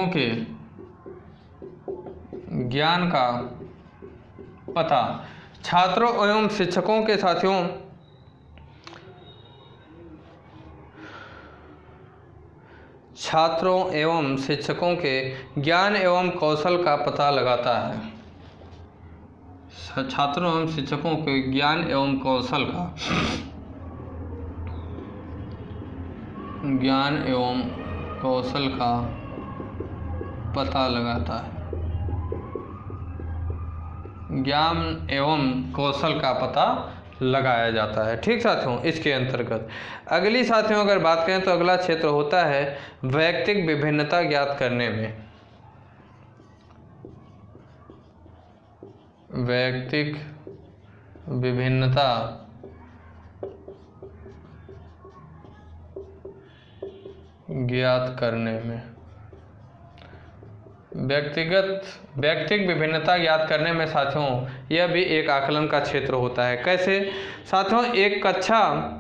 के ज्ञान का पता, छात्रों एवं शिक्षकों के साथियों छात्रों एवं शिक्षकों के ज्ञान एवं कौशल का पता लगाता है। छात्रों एवं शिक्षकों के ज्ञान एवं कौशल का पता लगाता है। ज्ञान एवं कौशल का पता लगाया जाता है। ठीक साथियों, इसके अंतर्गत अगली साथियों अगर बात करें तो अगला क्षेत्र होता है वैयक्तिक विभिन्नता ज्ञात करने में। वैयक्तिक विभिन्नता ज्ञात करने में, वैयक्तिक विभिन्नता ज्ञात करने में साथियों यह भी एक आकलन का क्षेत्र होता है। कैसे साथियों, एक कक्षा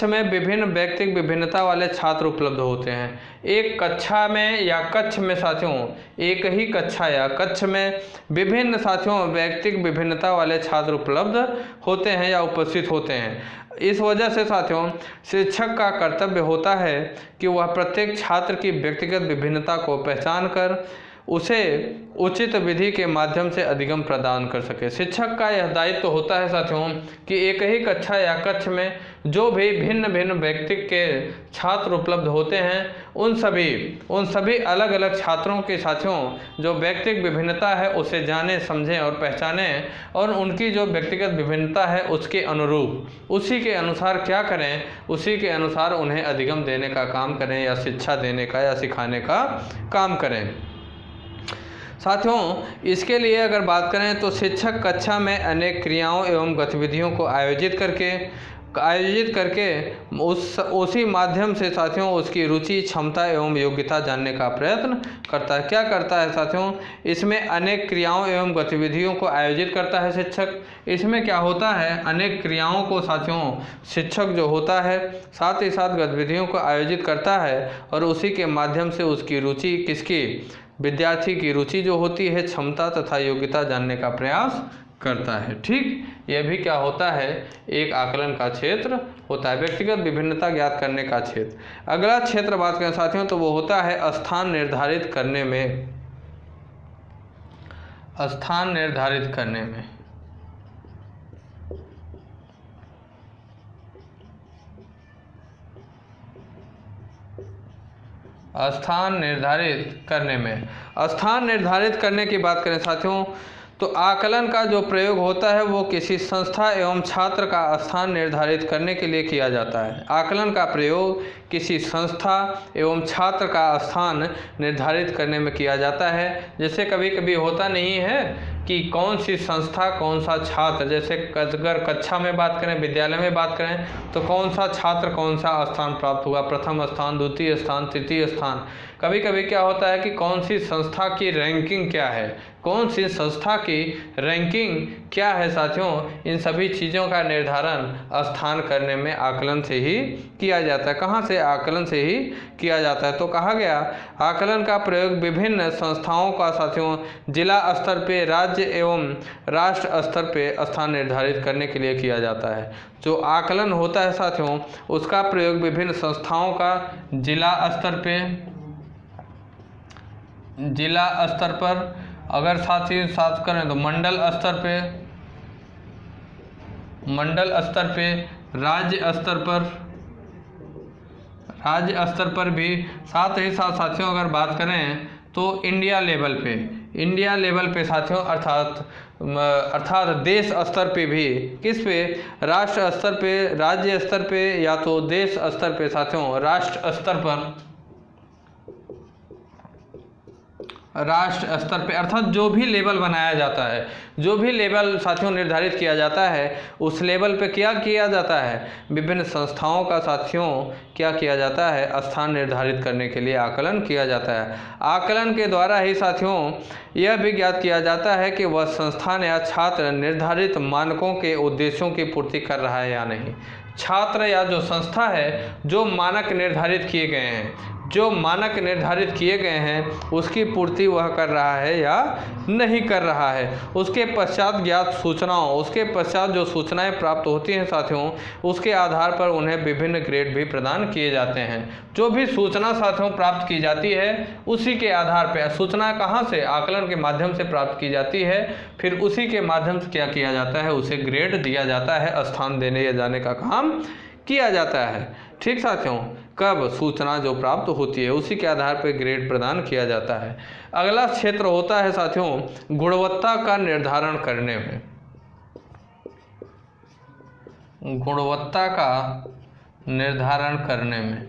में विभिन्न वैयक्तिक विभिन्नता वाले छात्र उपलब्ध होते हैं। एक कक्षा में या कक्ष में साथियों, एक ही कक्षा या कक्ष में विभिन्न साथियों वैयक्तिक विभिन्नता वाले छात्र उपलब्ध होते हैं या उपस्थित होते हैं। इस वजह से साथियों शिक्षक का कर्तव्य होता है कि वह प्रत्येक छात्र की व्यक्तिगत विभिन्नता को पहचान कर उसे उचित विधि के माध्यम से अधिगम प्रदान कर सके। शिक्षक का यह दायित्व होता है साथियों कि एक ही कक्षा या कक्ष में जो भी भिन्न भिन्न व्यक्तित्व के छात्र उपलब्ध होते हैं उन सभी अलग अलग छात्रों के साथियों जो व्यक्तिगत विभिन्नता है उसे जाने, समझें और पहचानें और उनकी जो व्यक्तिगत विभिन्नता है उसके अनुरूप उसी के अनुसार क्या करें, उसी के अनुसार उन्हें अधिगम देने का काम करें या शिक्षा देने का या सिखाने का काम करें। साथियों इसके लिए अगर बात करें तो शिक्षक कक्षा में अनेक क्रियाओं एवं गतिविधियों को आयोजित करके उसी माध्यम से साथियों उसकी रुचि, क्षमता एवं योग्यता जानने का प्रयत्न करता है। क्या करता है साथियों, इसमें अनेक क्रियाओं एवं गतिविधियों को आयोजित करता है शिक्षक। इसमें क्या होता है, अनेक क्रियाओं को साथियों शिक्षक जो होता है साथ ही साथ गतिविधियों को आयोजित करता है और उसी के माध्यम से उसकी रुचि, किसकी, विद्यार्थी की रुचि जो होती है, क्षमता तथा योग्यता जानने का प्रयास करता है। ठीक, यह भी क्या होता है, एक आकलन का क्षेत्र होता है, व्यक्तिगत विभिन्नता ज्ञात करने का क्षेत्र। अगला क्षेत्र बात करें साथियों तो वो होता है स्थान निर्धारित करने में। स्थान निर्धारित करने में स्थान निर्धारित करने की बात करें साथियों तो आकलन का जो प्रयोग होता है वो किसी संस्था एवं छात्र का स्थान निर्धारित करने के लिए किया जाता है। आकलन का प्रयोग किसी संस्था एवं छात्र का स्थान निर्धारित करने में किया जाता है। जैसे कभी कभी होता नहीं है कि कौन सी संस्था, कौन सा छात्र, जैसे अगर कक्षा में बात करें, विद्यालय में बात करें तो कौन सा छात्र कौन सा स्थान प्राप्त हुआ, प्रथम स्थान, द्वितीय स्थान, तृतीय स्थान। कभी कभी क्या होता है कि कौन सी संस्था की रैंकिंग क्या है, कौन सी संस्था की रैंकिंग क्या है साथियों, इन सभी चीज़ों का निर्धारण स्थान करने में आकलन से ही किया जाता है। कहाँ से, आकलन से ही किया जाता है। तो कहा गया आकलन का प्रयोग विभिन्न संस्थाओं का साथियों जिला स्तर पे, राज्य एवं राष्ट्र स्तर पे स्थान निर्धारित करने के लिए किया जाता है। जो आकलन होता है साथियों उसका प्रयोग विभिन्न संस्थाओं का जिला स्तर पर, अगर साथ करें तो मंडल स्तर पे, राज्य स्तर पर भी, साथ ही साथ साथियों अगर बात करें तो इंडिया लेवल पे साथियों अर्थात देश स्तर पे भी, किस पे, राष्ट्र स्तर पे, राज्य स्तर पे या तो देश स्तर पे साथियों, राष्ट्र स्तर पे अर्थात जो भी लेवल बनाया जाता है, जो भी लेवल साथियों निर्धारित किया जाता है उस लेवल पे क्या किया जाता है, विभिन्न संस्थाओं का साथियों क्या किया जाता है, स्थान निर्धारित करने के लिए आकलन किया जाता है। आकलन के द्वारा ही साथियों यह भी ज्ञात किया जाता है कि वह संस्थान या छात्र निर्धारित मानकों के उद्देश्यों की पूर्ति कर रहा है या नहीं। छात्र या जो संस्था है जो मानक निर्धारित किए गए हैं उसकी पूर्ति वह कर रहा है या नहीं कर रहा है। उसके पश्चात ज्ञात सूचनाओं, उसके पश्चात जो सूचनाएं प्राप्त होती हैं साथियों उसके आधार पर उन्हें विभिन्न ग्रेड भी प्रदान किए जाते हैं। जो भी सूचना साथियों प्राप्त की जाती है उसी के आधार पर, सूचना कहाँ से, आकलन के माध्यम से प्राप्त की जाती है, फिर उसी के माध्यम से क्या किया जाता है, उसे ग्रेड दिया जाता है, स्थान देने या जाने का काम किया जाता है। ठीक साथियों, कब, सूचना जो प्राप्त होती है उसी के आधार पर ग्रेड प्रदान किया जाता है। अगला क्षेत्र होता है साथियों गुणवत्ता का निर्धारण करने में। गुणवत्ता का निर्धारण करने में,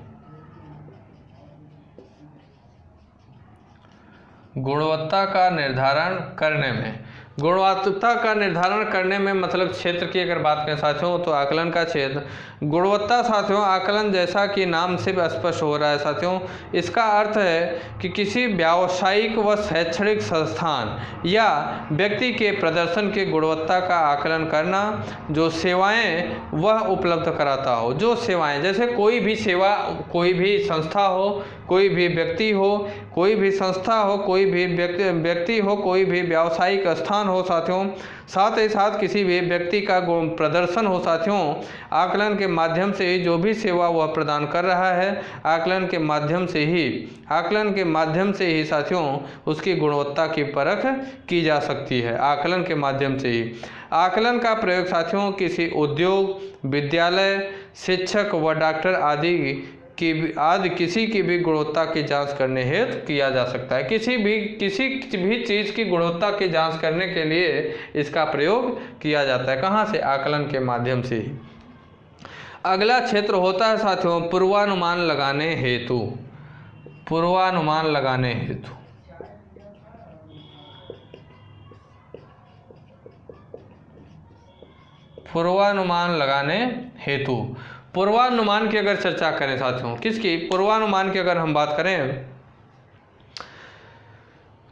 गुणवत्ता का निर्धारण करने में गुणवत्ता का निर्धारण करने में मतलब क्षेत्र की अगर बात करें साथियों, तो आकलन का क्षेत्र गुणवत्ता साथियों, आकलन जैसा कि नाम से स्पष्ट हो रहा है साथियों, इसका अर्थ है कि किसी व्यावसायिक व शैक्षणिक संस्थान या व्यक्ति के प्रदर्शन की गुणवत्ता का आकलन करना, जो सेवाएं वह उपलब्ध कराता हो। जो सेवाएं, जैसे कोई भी सेवा, कोई भी संस्था हो, कोई भी व्यक्ति हो, कोई भी संस्था हो, कोई भी व्यक्ति हो, कोई भी व्यावसायिक स्थान हो साथियों, साथ ही साथ किसी भी व्यक्ति का प्रदर्शन हो साथियों, आकलन के माध्यम से ही जो भी सेवा वह प्रदान कर रहा है, आकलन के माध्यम से ही साथियों उसकी गुणवत्ता की परख की जा सकती है। आकलन के माध्यम से ही आकलन का प्रयोग साथियों किसी उद्योग, विद्यालय, शिक्षक व डॉक्टर आदि किसी की भी गुणवत्ता की जांच करने हेतु किया जा सकता है। किसी भी चीज़ की गुणवत्ता की जांच करने के लिए इसका प्रयोग किया जाता है। कहाँ से? आकलन के माध्यम से ही। अगला क्षेत्र होता है साथियों पूर्वानुमान लगाने हेतु। पूर्वानुमान लगाने हेतु पूर्वानुमान लगाने हेतु पूर्वानुमान की अगर चर्चा करें साथियों, किसकी? पूर्वानुमान की अगर हम बात करें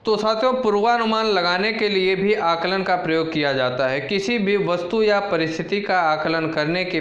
तो साथियों पूर्वानुमान लगाने के लिए भी आकलन का प्रयोग किया जाता है। किसी भी वस्तु या परिस्थिति का आकलन करने के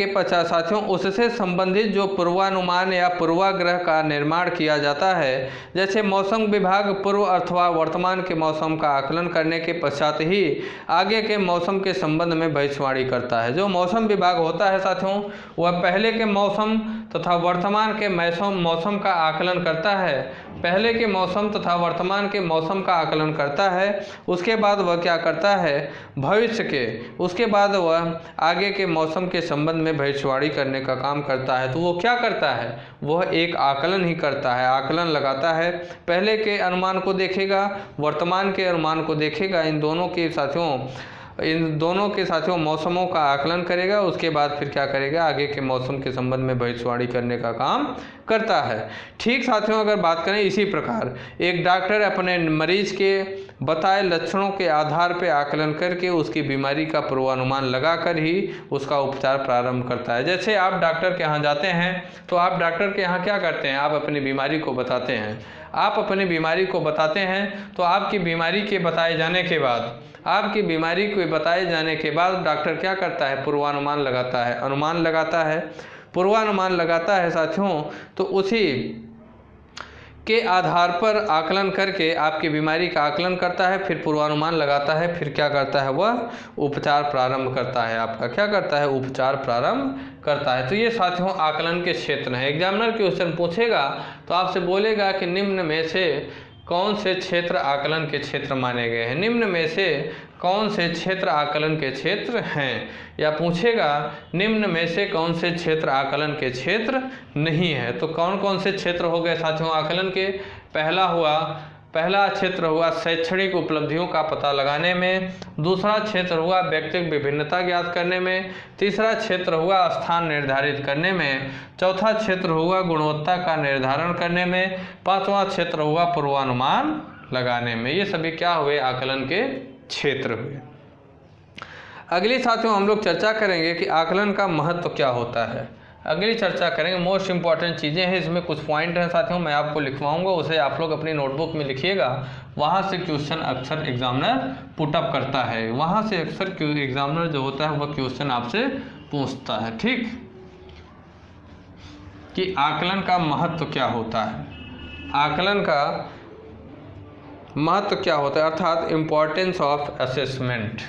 पश्चात साथियों उससे संबंधित जो पूर्वानुमान या पूर्वाग्रह का निर्माण किया जाता है, जैसे मौसम विभाग पूर्व अथवा वर्तमान के मौसम का आकलन करने के पश्चात ही आगे के मौसम के संबंध में भविष्यवाणी करता है। जो मौसम विभाग होता है साथियों, वह पहले के मौसम तथा वर्तमान के मौसम का आकलन करता है। पहले के मौसम तथा वर्तमान के मौसम का आकलन करता है। उसके बाद वह क्या करता है? उसके बाद वह आगे के मौसम के संबंध में भविष्यवाणी करने का काम करता है। तो वो क्या करता है? वह एक आकलन ही करता है, आकलन लगाता है। पहले के अनुमान को देखेगा, वर्तमान के अनुमान को देखेगा, इन दोनों के साथियों मौसमों का आकलन करेगा। उसके बाद फिर क्या करेगा? आगे के मौसम के संबंध में भविष्यवाणी करने का काम करता है। ठीक साथियों, अगर बात करें इसी प्रकार एक डॉक्टर अपने मरीज के बताए लक्षणों के आधार पर आकलन करके उसकी बीमारी का पूर्वानुमान लगाकर ही उसका उपचार प्रारंभ करता है। जैसे आप डॉक्टर के यहाँ जाते हैं तो आप डॉक्टर के यहाँ क्या करते हैं? आप अपनी बीमारी को बताते हैं। तो आपकी बीमारी के बताए जाने के बाद डॉक्टर क्या करता है? पूर्वानुमान लगाता है, पूर्वानुमान लगाता है साथियों। तो उसी के आधार पर आकलन करके आपकी बीमारी का आकलन करता है, फिर पूर्वानुमान लगाता है, फिर क्या करता है? वह उपचार प्रारंभ करता है। आपका क्या करता है? उपचार प्रारंभ करता है। तो ये साथियों आकलन के क्षेत्र हैं। एग्जामिनर क्वेश्चन पूछेगा तो आपसे बोलेगा कि निम्न में से कौन से क्षेत्र आकलन के क्षेत्र माने गए हैं? निम्न में से कौन से क्षेत्र आकलन के क्षेत्र हैं? या पूछेगा निम्न में से कौन से क्षेत्र आकलन के क्षेत्र नहीं है? तो कौन कौन से क्षेत्र हो गए साथियों आकलन के? पहला क्षेत्र हुआ शैक्षणिक उपलब्धियों का पता लगाने में। दूसरा क्षेत्र हुआ व्यक्तिगत विभिन्नता ज्ञात करने में। तीसरा क्षेत्र हुआ स्थान निर्धारित करने में। चौथा क्षेत्र हुआ गुणवत्ता का निर्धारण करने में। पांचवा क्षेत्र हुआ पूर्वानुमान लगाने में। ये सभी क्या हुए? आकलन के क्षेत्र हुए। अगली साथियों हम लोग चर्चा करेंगे कि आकलन का महत्व क्या होता है। अगली चर्चा करेंगे, मोस्ट इंपॉर्टेंट चीज़ें हैं, इसमें कुछ पॉइंट हैं साथियों, मैं आपको लिखवाऊंगा, उसे आप लोग अपनी नोटबुक में लिखिएगा। वहाँ से क्वेश्चन अक्सर एग्जामिनर पुटअप करता है, वहाँ से अक्सर एग्जामिनर जो होता है वह क्वेश्चन आपसे पूछता है। ठीक, कि आकलन का महत्व क्या होता है, आकलन का महत्व क्या होता है, अर्थात इम्पोर्टेंस ऑफ असेसमेंट।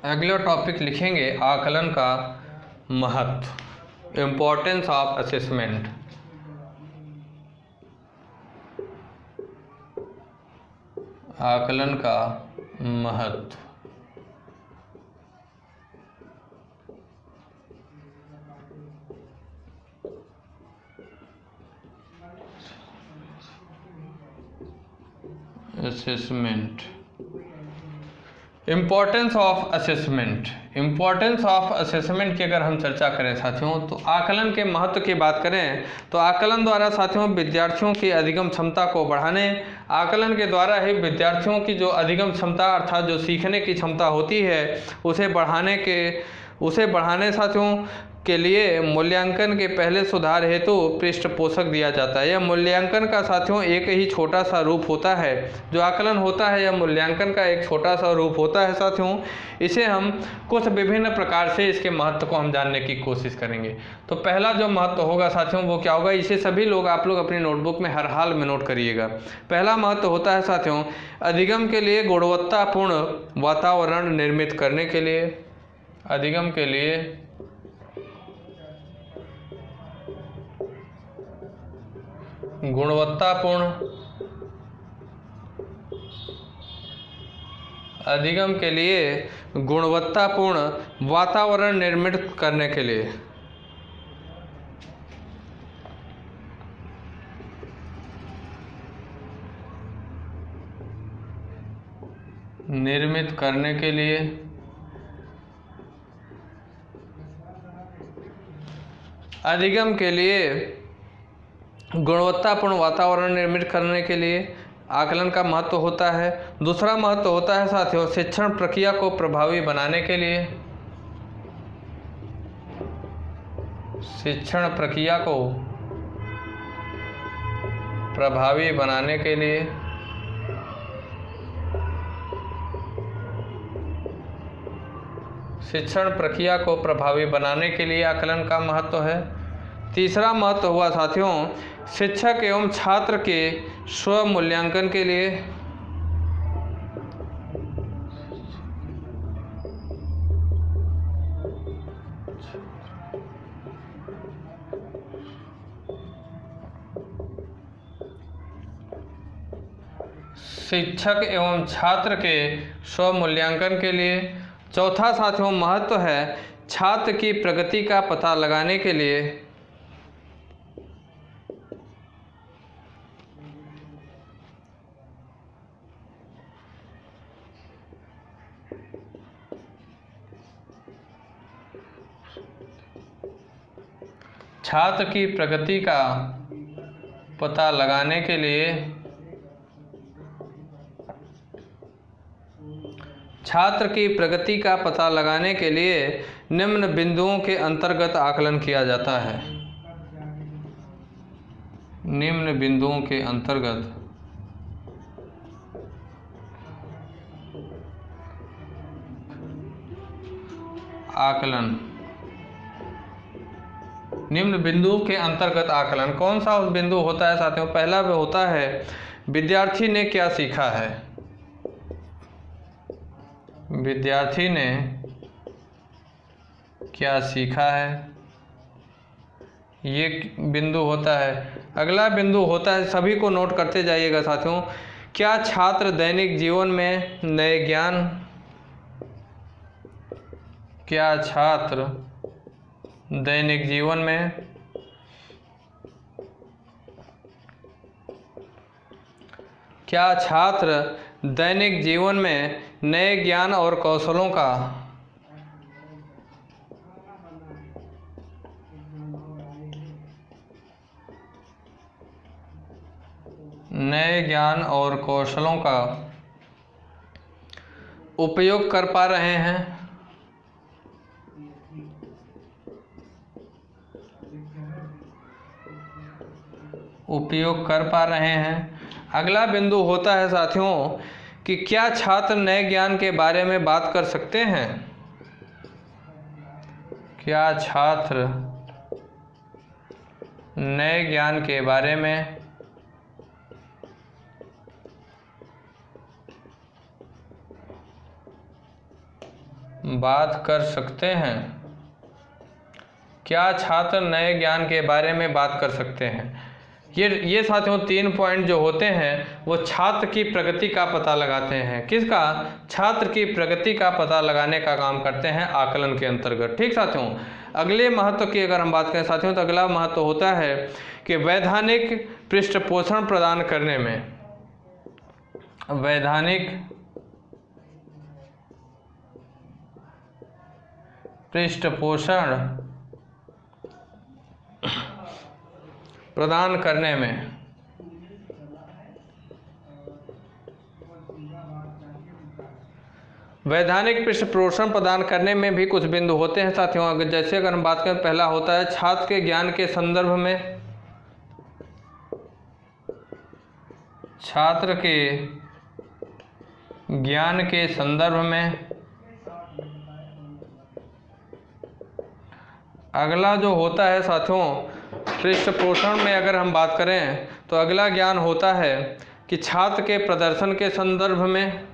अगला टॉपिक लिखेंगे आकलन का महत्व, इम्पोर्टेंस ऑफ असेसमेंट। आकलन का महत्व। Assessment importance of assessment. Importance of assessment की अगर हम चर्चा करें साथियों, तो आकलन के महत्व की बात करें तो आकलन द्वारा साथियों विद्यार्थियों की अधिगम क्षमता को बढ़ाने, आकलन के द्वारा ही विद्यार्थियों की जो अधिगम क्षमता अर्थात जो सीखने की क्षमता होती है उसे बढ़ाने साथियों के लिए मूल्यांकन के पहले सुधार हेतु पृष्ठपोषक दिया जाता है। यह मूल्यांकन का साथियों एक ही छोटा सा रूप होता है। जो आकलन होता है यह मूल्यांकन का एक छोटा सा रूप होता है साथियों। इसे हम कुछ विभिन्न प्रकार से इसके महत्व को हम जानने की कोशिश करेंगे। तो पहला जो महत्व होगा साथियों वो क्या होगा, इसे सभी लोग आप लोग अपनी नोटबुक में हर हाल में नोट करिएगा। पहला महत्व होता है साथियों अधिगम के लिए गुणवत्तापूर्ण वातावरण निर्मित करने के लिए, अधिगम के लिए गुणवत्तापूर्ण अधिगम के लिए गुणवत्तापूर्ण वातावरण निर्मित करने के लिए, निर्मित करने के लिए अधिगम के लिए गुणवत्तापूर्ण वातावरण निर्मित करने के लिए आकलन का महत्व होता है। दूसरा महत्व होता है साथियों शिक्षण प्रक्रिया को प्रभावी बनाने के लिए, शिक्षण प्रक्रिया को प्रभावी बनाने के लिए, शिक्षण प्रक्रिया को प्रभावी बनाने के लिए आकलन का महत्व है। तीसरा महत्व हुआ साथियों शिक्षक एवं छात्र के स्व मूल्यांकन के लिए, शिक्षक एवं छात्र के स्व मूल्यांकन के लिए। चौथा साथियों महत्व है छात्र की प्रगति का पता लगाने के लिए, छात्र की प्रगति का पता लगाने के लिए, छात्र की प्रगति का पता लगाने के लिए निम्न बिंदुओं के अंतर्गत आकलन किया जाता है। निम्न बिंदुओं के अंतर्गत आकलन, निम्न बिंदुओं के अंतर्गत आकलन कौन सा उस बिंदु होता है साथियों, पहला वो होता है विद्यार्थी ने क्या सीखा है, विद्यार्थी ने क्या सीखा है, ये बिंदु होता है। अगला बिंदु होता है, सभी को नोट करते जाइएगा साथियों, क्या छात्र दैनिक जीवन में नए ज्ञान, क्या छात्र दैनिक जीवन में क्या छात्र दैनिक जीवन में नए ज्ञान और कौशलों का नए ज्ञान और कौशलों का उपयोग कर पा रहे हैं, उपयोग कर पा रहे हैं। अगला बिंदु होता है साथियों कि क्या छात्र नए ज्ञान के बारे में बात कर सकते हैं, क्या छात्र नए ज्ञान के बारे में बात कर सकते हैं, क्या छात्र नए ज्ञान के बारे में बात कर सकते हैं। ये साथियों 3 पॉइंट जो होते हैं वो छात्र की प्रगति का पता लगाते हैं। किसका, छात्र की प्रगति का पता लगाने का काम करते हैं आकलन के अंतर्गत। ठीक साथियों, अगले महत्व की अगर हम बात करें साथियों तो अगला महत्व होता है कि वैधानिक पृष्ठपोषण प्रदान करने में, वैधानिक पृष्ठपोषण प्रदान करने में वैधानिक पृष्ठपोषण प्रदान करने में भी कुछ बिंदु होते हैं साथियों। जैसे अगर हम बात करें, पहला होता है छात्र के ज्ञान के संदर्भ में, छात्र के ज्ञान के संदर्भ में। अगला जो होता है साथियों, पृष्ठपोषण में अगर हम बात करें तो अगला ज्ञान होता है कि छात्र के प्रदर्शन के संदर्भ में,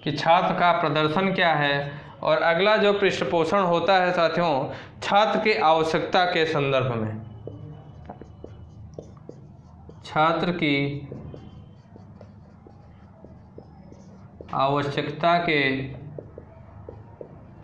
कि छात्र का प्रदर्शन क्या है। और अगला जो पृष्ठपोषण होता है साथियों, छात्र की आवश्यकता के संदर्भ में, छात्र की आवश्यकता के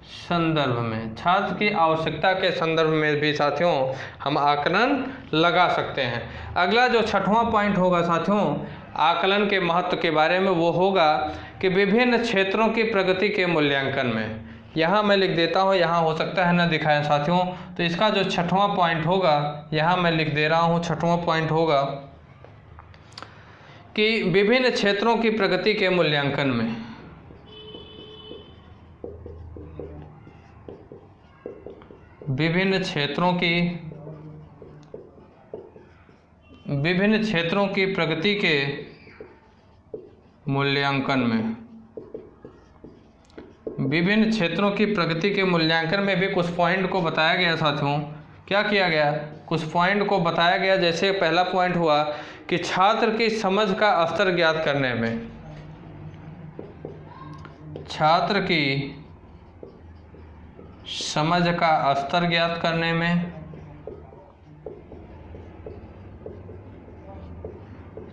संदर्भ में, छात्र की आवश्यकता के संदर्भ में भी साथियों हम आकलन लगा सकते हैं। अगला जो छठवां पॉइंट होगा साथियों आकलन के महत्व के बारे में, वो होगा कि विभिन्न क्षेत्रों की प्रगति के मूल्यांकन में। यहाँ मैं लिख देता हूँ, यहाँ हो सकता है ना दिखाएं साथियों, तो इसका जो छठवां पॉइंट होगा यहाँ मैं लिख दे रहा हूँ। छठवां पॉइंट होगा कि विभिन्न क्षेत्रों की प्रगति के मूल्यांकन में, विभिन्न क्षेत्रों की प्रगति के मूल्यांकन में, विभिन्न क्षेत्रों की प्रगति के मूल्यांकन में भी कुछ पॉइंट को बताया गया साथियों। क्या किया गया? कुछ पॉइंट को बताया गया। जैसे पहला पॉइंट हुआ कि छात्र की समझ का स्तर ज्ञात करने में, छात्र की समझ का स्तर ज्ञात करने में,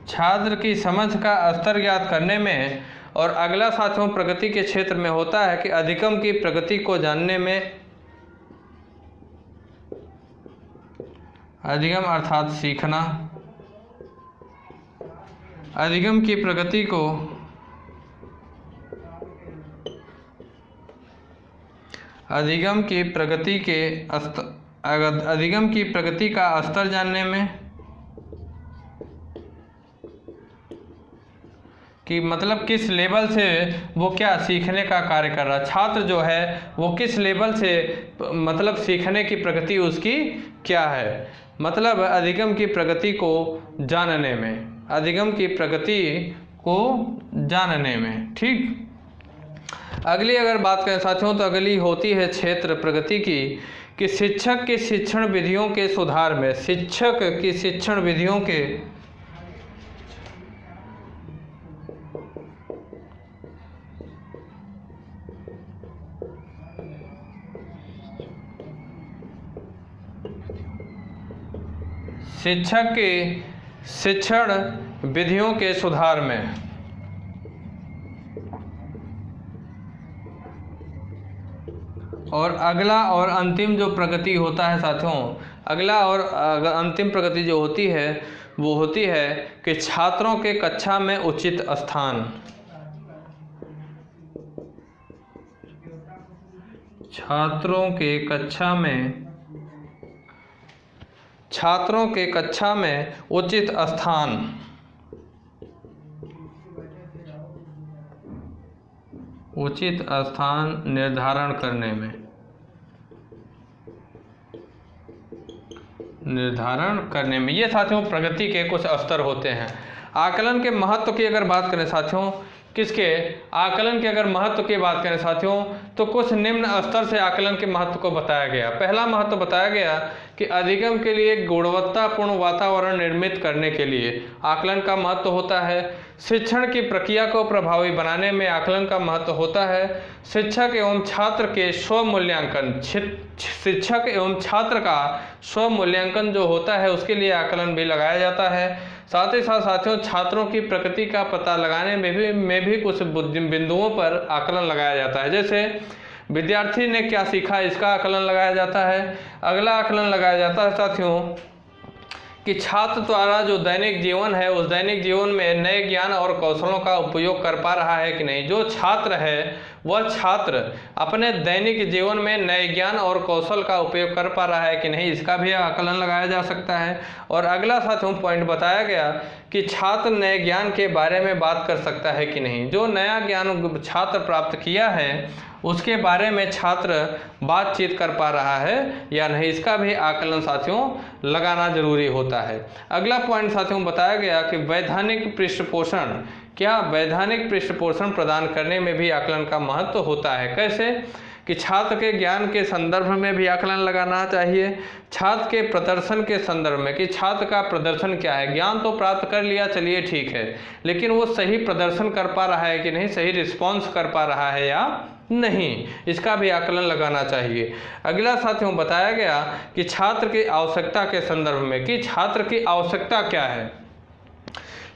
छात्र की समझ का स्तर ज्ञात करने में। और अगला साथियों प्रगति के क्षेत्र में होता है कि अधिगम की प्रगति को जानने में, अधिगम अर्थात सीखना, अधिगम की प्रगति को, अधिगम की प्रगति के अधिगम की प्रगति का स्तर जानने में, कि मतलब किस लेवल से वो क्या सीखने का कार्य कर रहा है, छात्र जो है वो किस लेवल से मतलब सीखने की प्रगति उसकी क्या है, मतलब अधिगम की प्रगति को जानने में, अधिगम की प्रगति को जानने में। ठीक। अगली अगर बात करें साथियों तो अगली होती है क्षेत्र प्रगति की, कि शिक्षक की शिक्षण विधियों के सुधार में, शिक्षक की शिक्षण विधियों के शिक्षक की शिक्षण विधियों के सुधार में। और अगला और अंतिम जो प्रगति होता है साथियों, अगला और अंतिम प्रगति जो होती है वो होती है कि छात्रों के कक्षा में उचित स्थान, छात्रों के कक्षा में, छात्रों के कक्षा में उचित स्थान, उचित स्थान निर्धारण करने में, ये साथियों प्रगति के कुछ स्तर होते हैं। आकलन के महत्व की अगर बात करें साथियों, किसके आकलन के अगर महत्व की बात करें साथियों तो कुछ निम्न स्तर से आकलन के महत्व को बताया गया। पहला महत्व बताया गया कि अधिगम के लिए गुणवत्तापूर्ण वातावरण निर्मित करने के लिए आकलन का महत्व होता है। शिक्षण की प्रक्रिया को प्रभावी बनाने में आकलन का महत्व होता है। शिक्षक एवं छात्र के स्व मूल्यांकन, शिक्षक एवं छात्र का स्व मूल्यांकन जो होता है उसके लिए आकलन भी लगाया जाता है। साथ ही साथ साथियों छात्रों की प्रगति का पता लगाने में भी कुछ बिंदुओं पर आकलन लगाया जाता है। जैसे विद्यार्थी ने क्या सीखा इसका आकलन लगाया जाता है। अगला आकलन लगाया जाता है साथियों कि छात्र द्वारा जो दैनिक जीवन है उस दैनिक जीवन में नए ज्ञान और कौशलों का उपयोग कर पा रहा है कि नहीं। जो छात्र है वह छात्र अपने दैनिक जीवन में नए ज्ञान और कौशल का उपयोग कर पा रहा है कि नहीं, इसका भी आकलन लगाया जा सकता है। और अगला साथियों पॉइंट बताया गया कि छात्र नए ज्ञान के बारे में बात कर सकता है कि नहीं। जो नया ज्ञान छात्र प्राप्त किया है उसके बारे में छात्र बातचीत कर पा रहा है या नहीं, इसका भी आकलन साथियों लगाना जरूरी होता है। अगला पॉइंट साथियों बताया गया कि वैधानिक पृष्ठपोषण, क्या वैधानिक पृष्ठपोषण प्रदान करने में भी आकलन का महत्व होता है। कैसे कि छात्र के ज्ञान के संदर्भ में भी आकलन लगाना चाहिए, छात्र के प्रदर्शन के संदर्भ में कि छात्र का प्रदर्शन क्या है। ज्ञान तो प्राप्त कर लिया, चलिए ठीक है, लेकिन वो सही प्रदर्शन कर पा रहा है कि नहीं, सही रिस्पॉन्स कर पा रहा है या नहीं, इसका भी आकलन लगाना चाहिए। अगला साथियों बताया गया कि छात्र की आवश्यकता के संदर्भ में कि छात्र की आवश्यकता क्या है,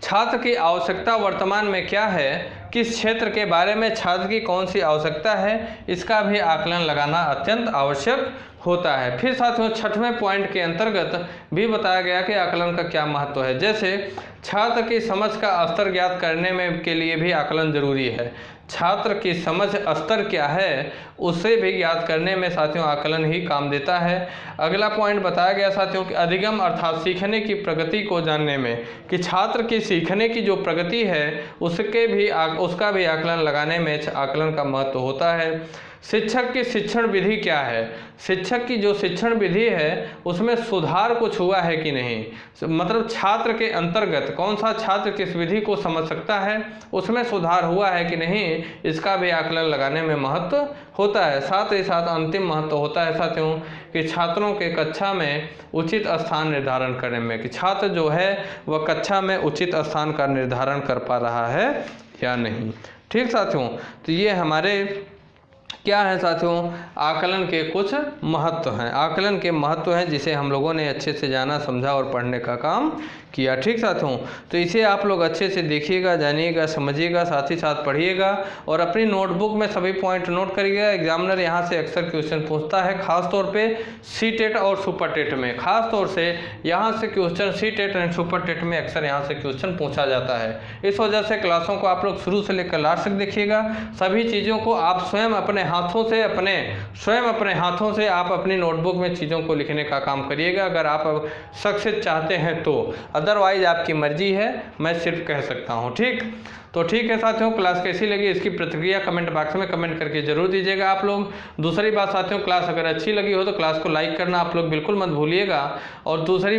छात्र की आवश्यकता वर्तमान में क्या है, किस क्षेत्र के बारे में छात्र की कौन सी आवश्यकता है, इसका भी आकलन लगाना अत्यंत आवश्यक होता है। फिर साथियों छठवें पॉइंट के अंतर्गत भी बताया गया कि आकलन का क्या महत्व है। जैसे छात्र की समझ का स्तर ज्ञात करने में के लिए भी आकलन जरूरी है। छात्र की समझ स्तर क्या है उसे भी ज्ञात करने में साथियों आकलन ही काम देता है। अगला पॉइंट बताया गया साथियों कि अधिगम अर्थात सीखने की प्रगति को जानने में कि छात्र की सीखने की जो प्रगति है उसका भी आकलन लगाने में आकलन का महत्व होता है। शिक्षक की शिक्षण विधि क्या है, शिक्षक की जो शिक्षण विधि है उसमें सुधार कुछ हुआ है कि नहीं, मतलब छात्र के अंतर्गत कौन सा छात्र किस विधि को समझ सकता है उसमें सुधार हुआ है कि नहीं, इसका भी आकलन लगाने में महत्व होता है। साथ ही साथ अंतिम महत्व होता है साथियों कि छात्रों के कक्षा में उचित स्थान निर्धारण करने में कि छात्र जो है वह कक्षा में उचित स्थान का निर्धारण कर पा रहा है या नहीं। ठीक साथियों, तो ये हमारे क्या है साथियों आकलन के कुछ महत्व हैं, आकलन के महत्व हैं जिसे हम लोगों ने अच्छे से जाना, समझा और पढ़ने का काम किया। ठीक साथियों, तो इसे आप लोग अच्छे से देखिएगा, जानिएगा, समझिएगा, साथ ही साथ पढ़िएगा और अपनी नोटबुक में सभी पॉइंट नोट करिएगा। एग्जामिनर यहाँ से अक्सर क्वेश्चन पूछता है, खास तौर पे सी टेट और सुपर टेट में, खास तौर से यहाँ से question C TET and super TET में अक्सर यहाँ से क्वेश्चन पूछा जाता है। इस वजह से क्लासों को आप लोग शुरू से लेकर लास्ट तक देखिएगा। सभी चीज़ों को आप स्वयं अपने हाथों से आप अपनी नोटबुक में चीज़ों को लिखने का काम करिएगा अगर आप सक्सेस चाहते हैं तो, अदरवाइज आपकी मर्जी है, मैं सिर्फ कह सकता हूँ। ठीक, तो ठीक है साथियों, क्लास कैसी लगी इसकी प्रतिक्रिया कमेंट बॉक्स में कमेंट करके जरूर दीजिएगा आप लोग। दूसरी बात साथियों, क्लास अगर अच्छी लगी हो तो क्लास को लाइक करना आप लोग बिल्कुल मत भूलिएगा। और तीसरी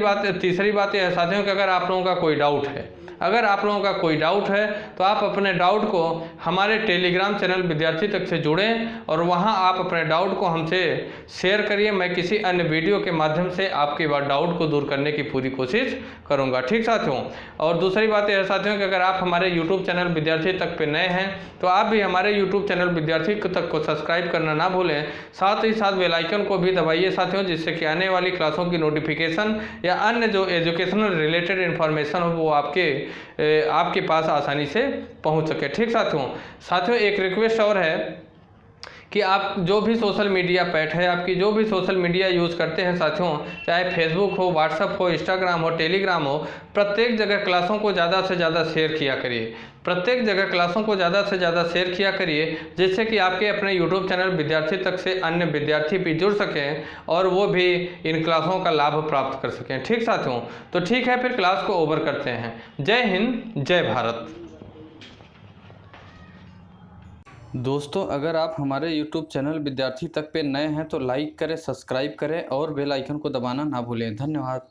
बात यह है साथियों कि अगर आप लोगों का कोई डाउट है, अगर आप लोगों का कोई डाउट है तो आप अपने डाउट को हमारे टेलीग्राम चैनल विद्यार्थी तक से जुड़ें और वहां आप अपने डाउट को हमसे शेयर करिए। मैं किसी अन्य वीडियो के माध्यम से आपके डाउट को दूर करने की पूरी कोशिश करूंगा। ठीक साथियों, और दूसरी बात यह है साथियों कि अगर आप हमारे यूट्यूब चैनल विद्यार्थी तक पे नए हैं तो आप भी हमारे यूट्यूब चैनल विद्यार्थी तक को सब्सक्राइब करना ना भूलें। साथ ही साथ बेल आइकन को भी दबाइए साथियों, जिससे कि आने वाली क्लासों की नोटिफिकेशन या अन्य जो एजुकेशनल रिलेटेड इन्फॉर्मेशन हो वो आपके पास आसानी से पहुंच सके। ठीक साथियों एक रिक्वेस्ट और है कि आप जो भी सोशल मीडिया पैट है, आपकी जो भी सोशल मीडिया यूज़ करते हैं साथियों, चाहे फेसबुक हो, व्हाट्सअप हो, इंस्टाग्राम हो, टेलीग्राम हो, प्रत्येक जगह क्लासों को ज़्यादा से ज़्यादा शेयर किया करिए। प्रत्येक जगह क्लासों को ज़्यादा से ज़्यादा शेयर किया करिए, जिससे कि आपके अपने यूट्यूब चैनल विद्यार्थी तक से अन्य विद्यार्थी भी जुड़ सकें और वो भी इन क्लासों का लाभ प्राप्त कर सकें। ठीक साथियों, तो ठीक है, फिर क्लास को ओवर करते हैं। जय हिंद, जय भारत। दोस्तों, अगर आप हमारे YouTube चैनल विद्यार्थी तक पे नए हैं तो लाइक करें, सब्सक्राइब करें और बेल आइकन को दबाना ना भूलें। धन्यवाद।